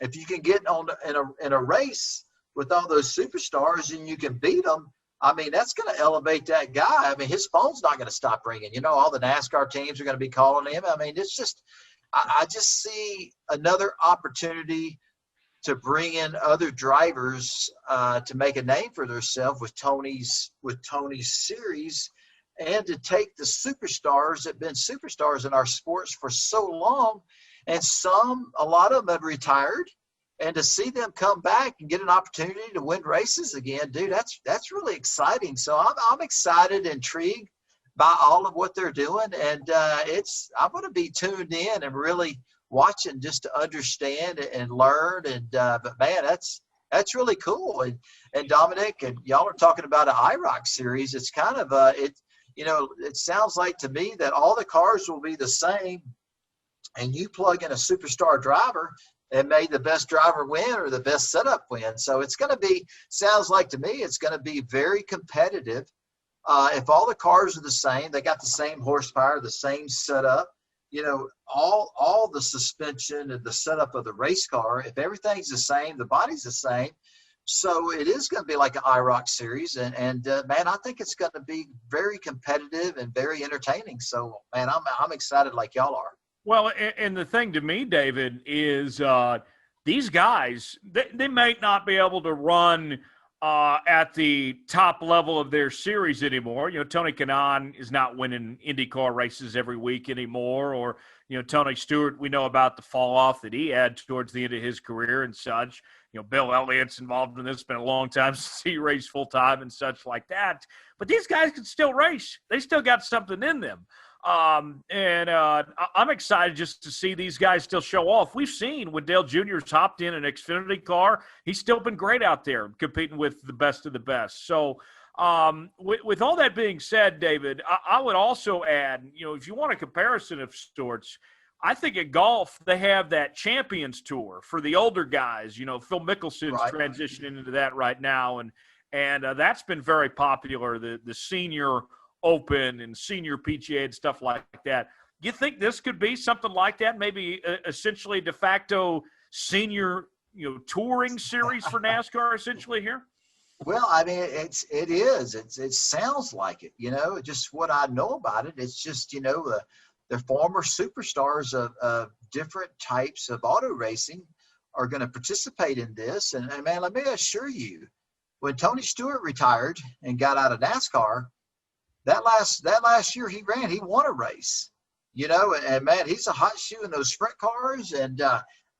if you can get in a race with all those superstars and you can beat them, I mean, that's going to elevate that guy. I mean, his phone's not going to stop ringing. All the NASCAR teams are going to be calling him. I mean, it's just, I just see another opportunity to bring in other drivers to make a name for themselves with Tony's series, and to take the superstars that have been superstars in our sports for so long, and a lot of them have retired, and to see them come back and get an opportunity to win races again, dude, that's really exciting. So I'm excited, intrigued by all of what they're doing, and I'm going to be tuned in and really watching just to understand and learn. And but man, that's really cool. And Dominic, and y'all are talking about an IROC series. It's kind of it sounds like to me that all the cars will be the same, and you plug in a superstar driver and made the best driver win or the best setup win. So it's going to be, sounds like to me, it's going to be very competitive. If all the cars are the same, they got the same horsepower, the same setup, all the suspension and the setup of the race car, if everything's the same, the body's the same. So it is going to be like an IROC series. And man, I think it's going to be very competitive and very entertaining. So, man, I'm excited like y'all are. Well, and the thing to me, David, is these guys, they might not be able to run at the top level of their series anymore. Tony Kanaan is not winning IndyCar races every week anymore. Or, Tony Stewart, we know about the fall off that he had towards the end of his career and such. Bill Elliott's involved in this. It's been a long time since he raced full time and such like that. But these guys can still race. They still got something in them. I'm excited just to see these guys still show off. We've seen when Dale Jr.'s hopped in an Xfinity car, he's still been great out there competing with the best of the best. So with all that being said, David, I would also add, if you want a comparison of sorts, I think at golf they have that Champions Tour for the older guys. Phil Mickelson's transitioning into that right now, and that's been very popular. The senior Open and senior PGA and stuff like that. Do you think this could be something like that? Maybe essentially de facto senior, touring series for NASCAR essentially here? Well, I mean, it is. It sounds like it, just what I know about it. It's just, the former superstars of different types of auto racing are going to participate in this. And man, let me assure you, when Tony Stewart retired and got out of NASCAR, that last year he ran, he won a race, and man, he's a hot shoe in those sprint cars. And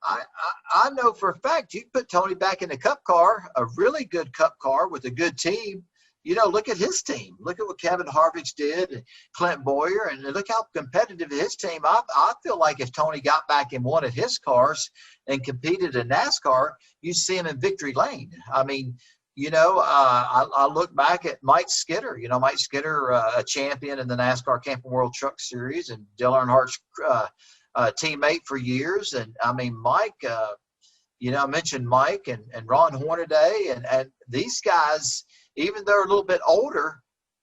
I know for a fact you put Tony back in the Cup car, a really good Cup car with a good team. Look at his team. Look at what Kevin Harvick did, and Clint Boyer, and look how competitive his team. I feel like if Tony got back in one of his cars and competed in NASCAR, you'd see him in victory lane. I mean, I look back at Mike Skinner. Mike Skinner, a champion in the NASCAR Camping World Truck Series, and Dale Earnhardt's teammate for years. And I mean, Mike, I mentioned Mike and Ron Hornaday, and these guys, even though they're a little bit older,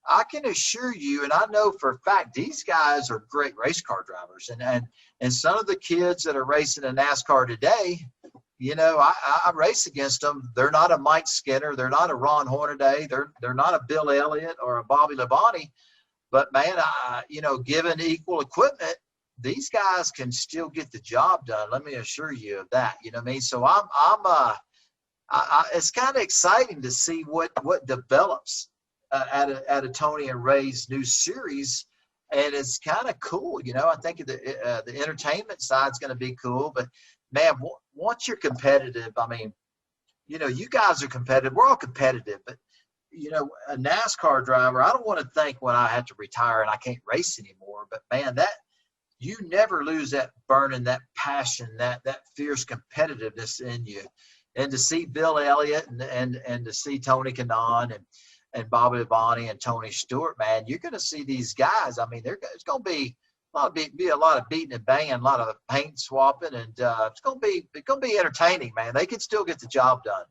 I can assure you, and I know for a fact, these guys are great race car drivers. And some of the kids that are racing in NASCAR today, I race against them. They're not a Mike Skinner. They're not a Ron Hornaday. They're not a Bill Elliott or a Bobby Labonte. But, man, given equal equipment, these guys can still get the job done. Let me assure you of that. You know what I mean? So it's kind of exciting to see what develops at a Tony and Ray's new series. And it's kind of cool. I think the entertainment side is going to be cool. But, man, once you're competitive, I mean, you guys are competitive. We're all competitive. But, a NASCAR driver, I don't want to think when I have to retire and I can't race anymore. But, man, you never lose that burning, that passion, that fierce competitiveness in you. And to see Bill Elliott and to see Tony Kanaan and Bobby Labonte and Tony Stewart, man, you're going to see these guys. I mean, it's going to be a lot of beating and banging, a lot of paint swapping, and it's going to be entertaining, man. They can still get the job done.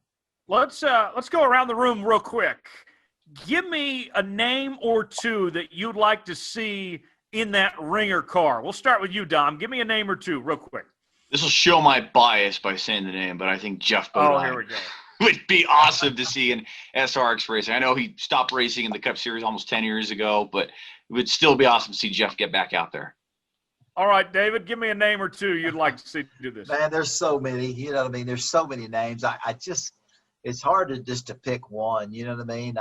Let's go around the room real quick. Give me a name or two that you'd like to see in that Ringer car. We'll start with you, Dom. Give me a name or two real quick. This will show my bias by saying the name, but I think Jeff Bodine here we go. would be awesome to see in SRX racing. I know he stopped racing in the Cup Series almost 10 years ago, but it would still be awesome to see Jeff get back out there. All right, David, give me a name or two you'd like to see do this. Man, there's so many. You know what I mean? There's so many names. It's hard to pick one. You know what I mean?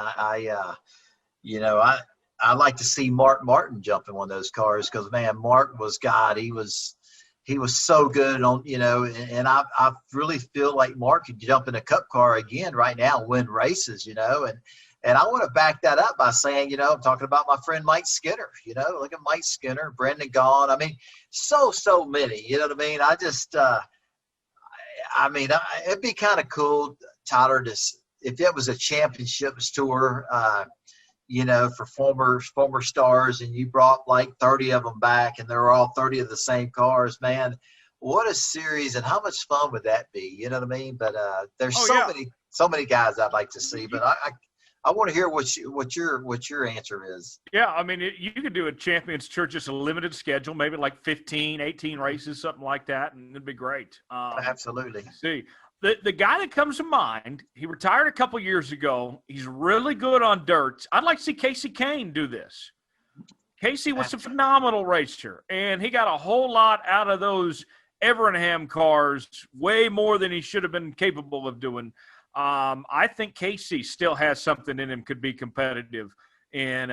I like to see Mark Martin jump in one of those cars because, man, Mark was God. He was so good on, and I really feel like Mark could jump in a Cup car again right now and win races, and I want to back that up by saying, I'm talking about my friend Mike Skinner, look at Mike Skinner, Brendan Gaughan. I mean, so many, you know what I mean? It'd be kind of cool, Tyler, if it was a championships tour, for former stars, and you brought like 30 of them back and they were all 30 of the same cars, man, what a series, and how much fun would that be? You know what I mean? But there's so many guys I'd like to see, but I want to hear what your answer is. Yeah, I mean, you could do a Champions Tour, just a limited schedule, maybe like 15, 18 races, something like that, and it'd be great. Absolutely. See, the guy that comes to mind, he retired a couple years ago. He's really good on dirt. I'd like to see Casey Kane do this. Casey was a phenomenal racer, and he got a whole lot out of those Evernham cars, way more than he should have been capable of doing. I think Casey still has something in him, could be competitive in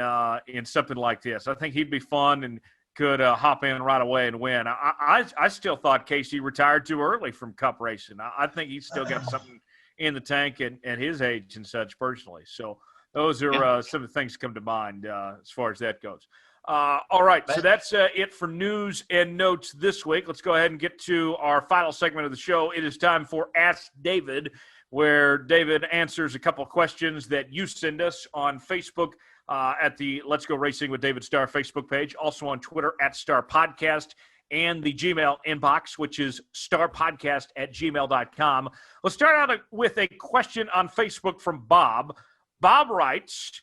something like this. I think he'd be fun and could hop in right away and win. I still thought Casey retired too early from Cup racing. I think he's still got something in the tank at his age and such personally. So those are some of the things that come to mind as far as that goes. All right, so that's it for news and notes this week. Let's go ahead and get to our final segment of the show. It is time for Ask David, where David answers a couple of questions that you send us on Facebook at the Let's Go Racing with David Starr Facebook page, also on Twitter at Starr Podcast, and the Gmail inbox, which is starpodcast@gmail.com. Let's start out with a question on Facebook from Bob. Bob writes,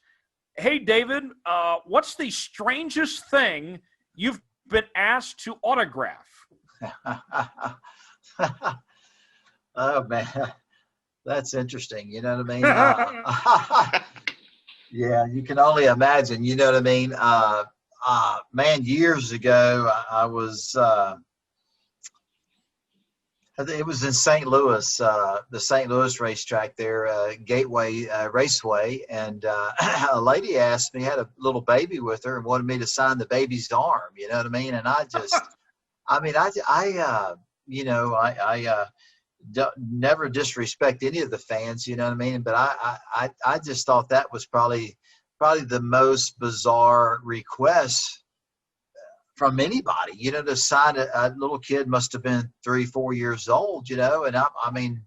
"Hey, David, what's the strangest thing you've been asked to autograph?" Oh, man. That's interesting. You know what I mean? Yeah, you can only imagine. You know what I mean? Man, years ago, I was it was in St. Louis, the St. Louis racetrack there, Gateway Raceway, and a lady asked me, had a little baby with her, and wanted me to sign the baby's arm. You know what I mean? And I just, never disrespect any of the fans, you know what I mean? But I just thought that was probably the most bizarre request from anybody, to sign a little kid. Must have been 3-4 years old, and I mean,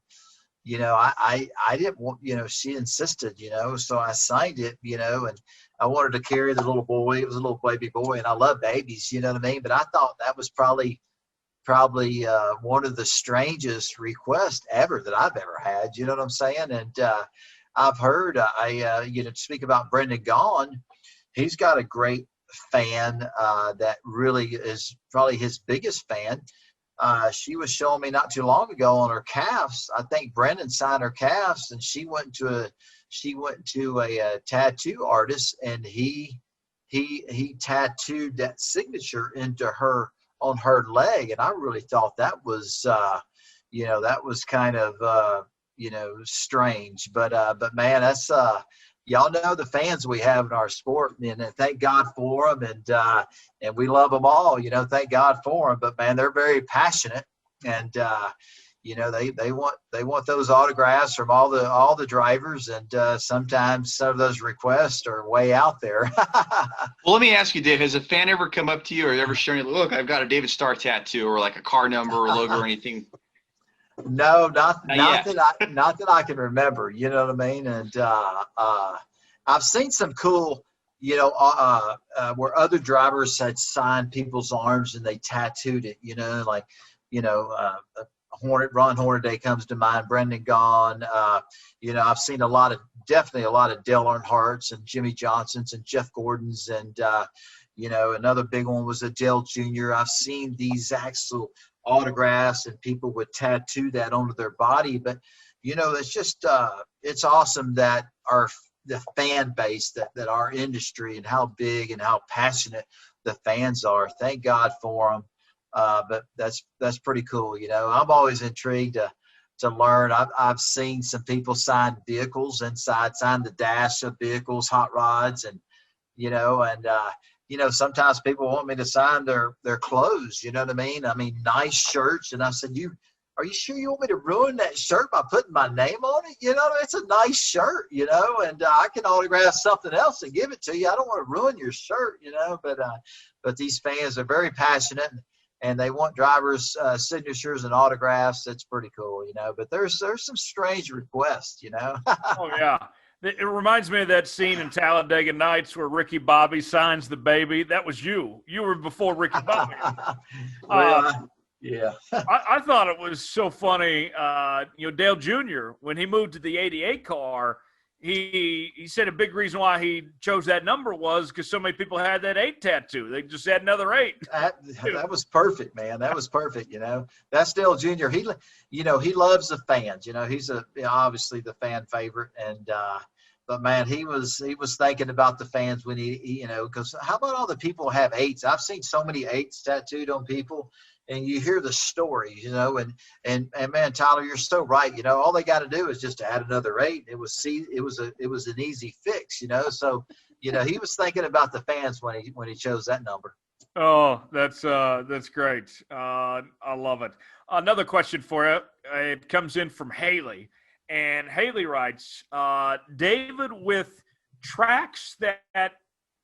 I didn't want, she insisted, so I signed it, and I wanted to carry the little boy. It was a little baby boy, and I love babies, you know what I mean? But I thought that was probably one of the strangest requests ever that I've ever had. You know what I'm saying? And I've heard, speak about Brendan Gaughan. He's got a great fan that really is probably his biggest fan. She was showing me not too long ago on her calves. I think Brendan signed her calves, and she went to a tattoo artist, and he tattooed that signature on her leg. And I really thought that was kind of strange. But man, that's y'all know the fans we have in our sport, and thank God for them, and we love them all. Thank God for them. But man, they're very passionate, and they want those autographs from all the drivers, and sometimes some of those requests are way out there. Well, let me ask you, Dave, has a fan ever come up to you or ever shown you, look, I've got a David Starr tattoo, or like a car number or logo or anything? No, not that I can remember. You know what I mean? And I've seen some cool, where other drivers had signed people's arms and they tattooed it. Ron Hornaday comes to mind. Brendan Gaughan. I've seen definitely a lot of Dale Earnhardt's and Jimmy Johnson's and Jeff Gordon's, and another big one was a Dale Jr. I've seen these actual autographs, and people would tattoo that onto their body. But it's just it's awesome that the fan base, that our industry, and how big and how passionate the fans are. Thank God for them. But that's pretty cool. I'm always intrigued to learn. I've seen some people sign vehicles inside, sign the dash of vehicles, hot rods, and sometimes people want me to sign their clothes. You know what I mean? Nice shirts. And I said, are you sure you want me to ruin that shirt by putting my name on it? It's a nice shirt, and I can autograph something else and give it to you. I don't want to ruin your shirt, but these fans are very passionate, and they want drivers' signatures and autographs. It's pretty cool, but there's some strange requests, Oh, yeah. It reminds me of that scene in Talladega Nights where Ricky Bobby signs the baby. That was you. You were before Ricky Bobby. Yeah. I thought it was so funny. Dale Jr., when he moved to the 88 car, he said a big reason why he chose that number was because so many people had that 8 tattoo. They just had another 8. That was perfect, man. That was perfect. That's Dale Jr. He loves the fans. He's obviously the fan favorite, and but man, he was thinking about the fans when he because how about all the people who have 8s? I've seen so many 8s tattooed on people. And you hear the stories, and man, Tyler, you're so right. All they got to do is just add another 8. It was an easy fix, So, he was thinking about the fans when he chose that number. Oh, that's great. I love it. Another question for you. It comes in from Haley, and Haley writes, David, with tracks that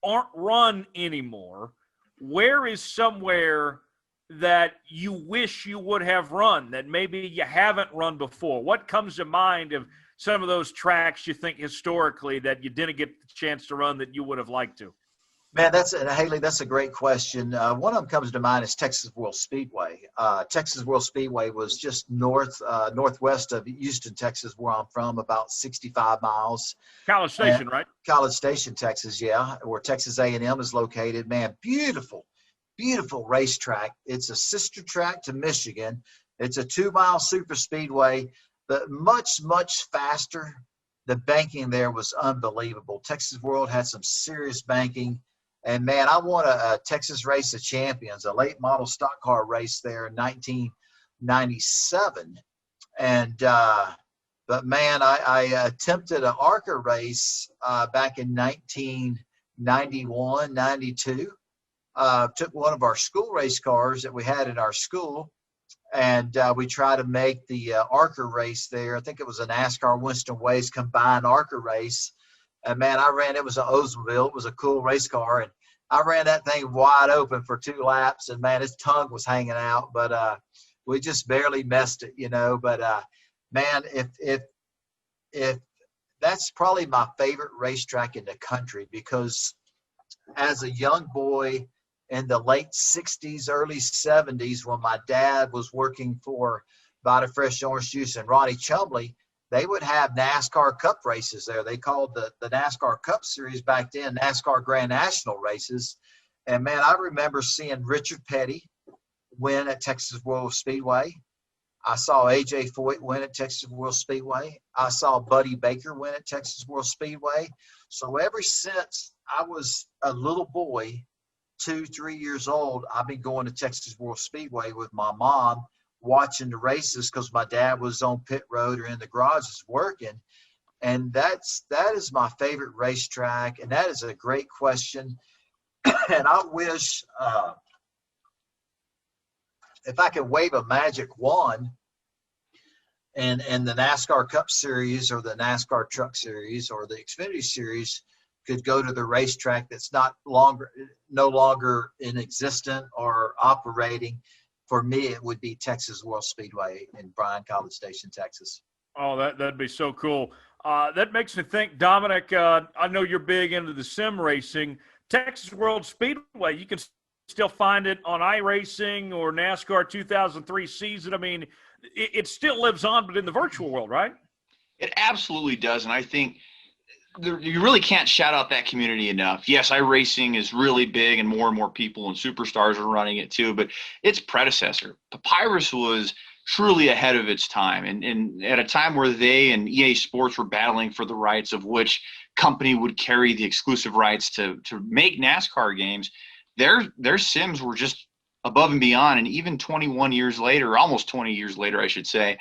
aren't run anymore, where is somewhere that you wish you would have run that maybe you haven't run before? What comes to mind of some of those tracks you think historically that you didn't get the chance to run that you would have liked to? Man, Haley, that's a great question. One of them comes to mind is Texas World Speedway. Texas World Speedway was just northwest of Houston, Texas, where I'm from, about 65 miles. College Station, right? College Station, Texas, yeah, where Texas A&M is located. Man, beautiful racetrack. It's a sister track to Michigan. It's a 2-mile super speedway, but much, much faster. The banking there was unbelievable. Texas World had some serious banking. And man, I won a Texas Race of Champions, a late model stock car race there in 1997. And, but man, I attempted an ARCA race back in 1991, 92. Took one of our school race cars that we had in our school, and we tried to make the ARCA race there. I think it was a NASCAR Winston Ways combined ARCA race. And man, it was an Oldsmobile. It was a cool race car, and I ran that thing wide open for 2 laps, and man, his tongue was hanging out, but we just barely missed it, But man, if that's probably my favorite racetrack in the country, because as a young boy in the late 60s, early 70s, when my dad was working for Vita Fresh Orange Juice and Ronnie Chumley, they would have NASCAR Cup races there. They called the NASCAR Cup Series back then NASCAR Grand National races. And, man, I remember seeing Richard Petty win at Texas World Speedway. I saw A.J. Foyt win at Texas World Speedway. I saw Buddy Baker win at Texas World Speedway. So ever since I was a little boy, 2-3 years old, I've been going to Texas World Speedway with my mom, watching the races because my dad was on pit road or in the garages working. And that is my favorite racetrack. And that is a great question. And I wish if I could wave a magic wand and the NASCAR Cup Series or the NASCAR Truck Series or the Xfinity Series could go to the racetrack that's no longer in existence or operating. For me, it would be Texas World Speedway in Bryan College Station, Texas. Oh, that'd be so cool. That makes me think, Dominic, I know you're big into the sim racing. Texas World Speedway, you can still find it on iRacing or NASCAR 2003 season. I mean, it still lives on, but in the virtual world, right? It absolutely does, and I think you really can't shout out that community enough. Yes, iRacing is really big, and more people and superstars are running it too, but its predecessor, Papyrus, was truly ahead of its time, and at a time where they and EA Sports were battling for the rights of which company would carry the exclusive rights to make NASCAR games, their sims were just above and beyond. And even 21 years later, almost 20 years later, I should say,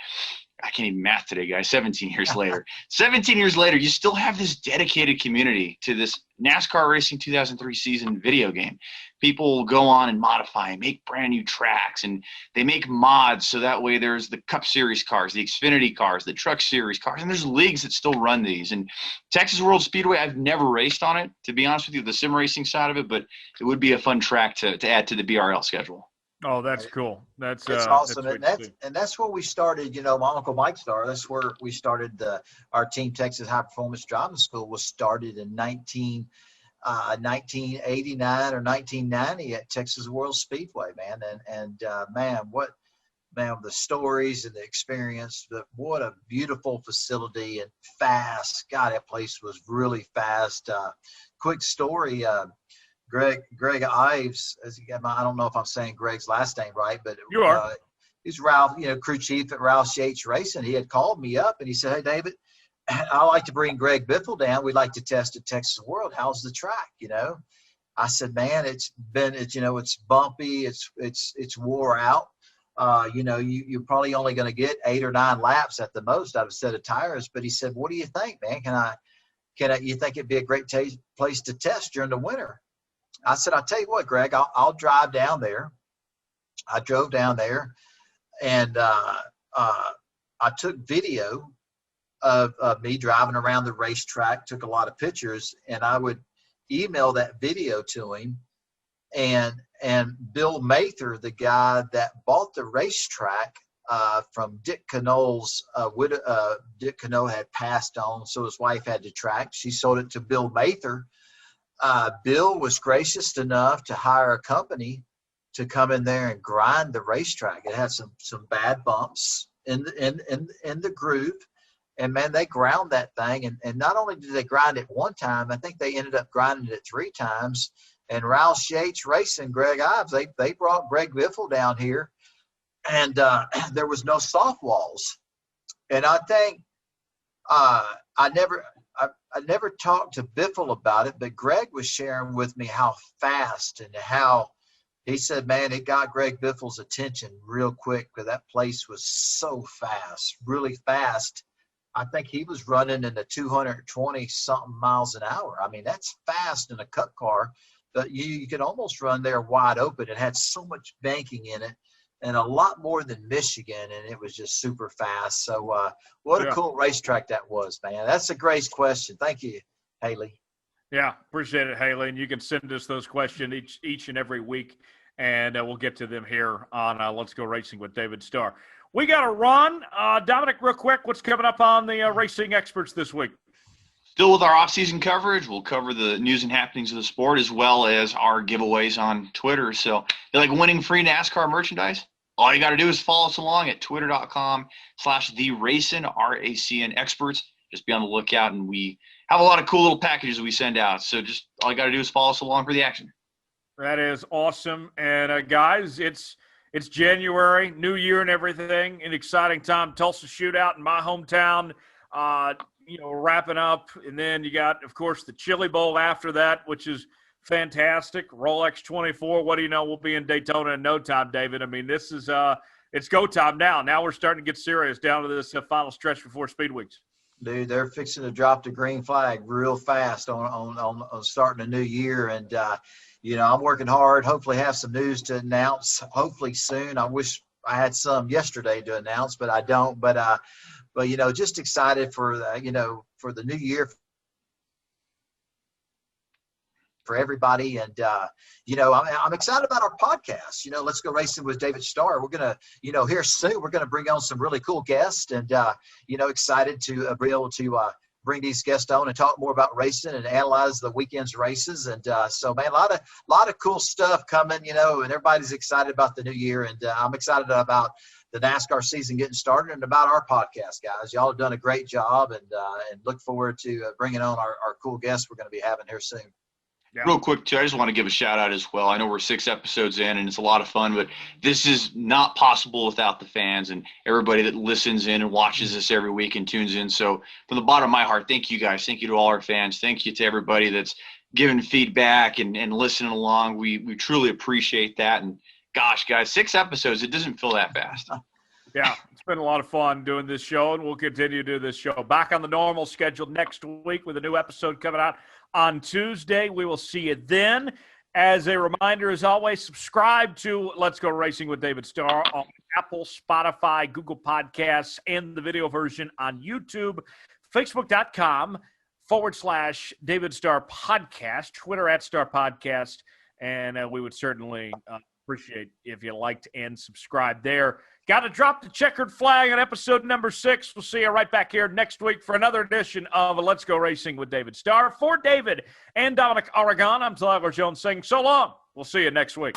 I can't even math today, guys, 17 years later. 17 years later, you still have this dedicated community to this NASCAR Racing 2003 season video game. People go on and modify and make brand new tracks, and they make mods so that way there's the Cup Series cars, the Xfinity cars, the Truck Series cars, and there's leagues that still run these. And Texas World Speedway, I've never raced on it, to be honest with you, the sim racing side of it, but it would be a fun track to add to the BRL schedule. Oh, that's cool. That's awesome. That's and that's where we started, my Uncle Mike Starr. That's where we started our Team Texas High Performance Driving School was started in 1989 or 1990 at Texas World Speedway, man. Man, the stories and the experience, what a beautiful facility and fast. God, that place was really fast. Quick story. Greg Ives, I don't know if I'm saying Greg's last name right, but you are. He's Ralph, crew chief at Roush Yates Racing. He had called me up and he said, "Hey, David, I like to bring Greg Biffle down. We'd like to test at Texas World. How's the track?" I said, "Man, it's bumpy. It's wore out. You're probably only going to get 8 or 9 laps at the most out of a set of tires." But he said, "What do you think, man? You think it'd be a great place to test during the winter?" I said, "I'll tell you what, Greg, I'll drive down there." I drove down there, and I took video of me driving around the racetrack, took a lot of pictures, and I would email that video to him. And Bill Mather, the guy that bought the racetrack from Dick Canole's widow, Dick Canole had passed on, so his wife had the track. She sold it to Bill Mather. Bill was gracious enough to hire a company to come in there and grind the racetrack. It had some bad bumps in the groove, and man, they ground that thing. And not only did they grind it one time, I think they ended up grinding it 3 times. And Roush Yates Racing, Greg Ives, they brought Greg Biffle down here, and there was no soft walls. And I think I never talked to Biffle about it, but Greg was sharing with me how fast and how he said, man, it got Greg Biffle's attention real quick because that place was so fast, really fast. I think he was running in the 220 something miles an hour. I mean, that's fast in a cup car, but you could almost run there wide open. It had so much banking in it, and a lot more than Michigan, and it was just super fast. So what a cool racetrack that was, man. That's a great question. Thank you, Haley. Yeah, appreciate it, Haley. And you can send us those questions each and every week and we'll get to them here on Let's Go Racing with David Starr. We got to run. Dominic, real quick, what's coming up on the Racing Experts this week? Still with our off-season coverage, we'll cover the news and happenings of the sport as well as our giveaways on Twitter. So if you like winning free NASCAR merchandise, all you got to do is follow us along at twitter.com/theracin, RACN experts. Just be on the lookout, and we have a lot of cool little packages we send out. So just all you got to do is follow us along for the action. That is awesome. And guys, it's January, New Year and everything. An exciting time. Tulsa Shootout in my hometown, wrapping up. And then you got, of course, the Chili Bowl after that, which is fantastic. Rolex 24. What do you know? We'll be in Daytona in no time, David. I mean, this is it's go time now. Now we're starting to get serious down to this final stretch before Speed Weeks. Dude, they're fixing to drop the green flag real fast on starting a new year. And, I'm working hard, hopefully have some news to announce, hopefully soon. I wish I had some yesterday to announce, but I don't. But just excited for for the new year for everybody. And, I'm excited about our podcast. Let's Go Racing with David Starr. We're going to, here soon, we're going to bring on some really cool guests and, excited to be able to bring these guests on and talk more about racing and analyze the weekend's races. And so, man, a lot of cool stuff coming, and everybody's excited about the new year. And I'm excited about the NASCAR season getting started and about our podcast, guys. Y'all have done a great job, and look forward to bringing on our cool guests we're going to be having here soon. Yeah. Real quick, too, I just want to give a shout-out as well. I know we're 6 episodes in, and it's a lot of fun, but this is not possible without the fans and everybody that listens in and watches us every week and tunes in. So from the bottom of my heart, thank you guys. Thank you to all our fans. Thank you to everybody that's giving feedback and listening along. We truly appreciate that. And, gosh, guys, 6 episodes, it doesn't feel that fast. Yeah, it's been a lot of fun doing this show, and we'll continue to do this show. Back on the normal schedule next week with a new episode coming out on Tuesday. We will see you then. As a reminder, as always, subscribe to Let's Go Racing with David Starr on Apple, Spotify, Google Podcasts, and the video version on YouTube, Facebook.com/David Starr Podcast, Twitter @Starr Podcast, and we would certainly appreciate if you liked and subscribed there. Got to drop the checkered flag on episode number 6. We'll see you right back here next week for another edition of Let's Go Racing with David Starr. For David and Dominic Aragon, I'm Tyler Jones saying so long. We'll see you next week.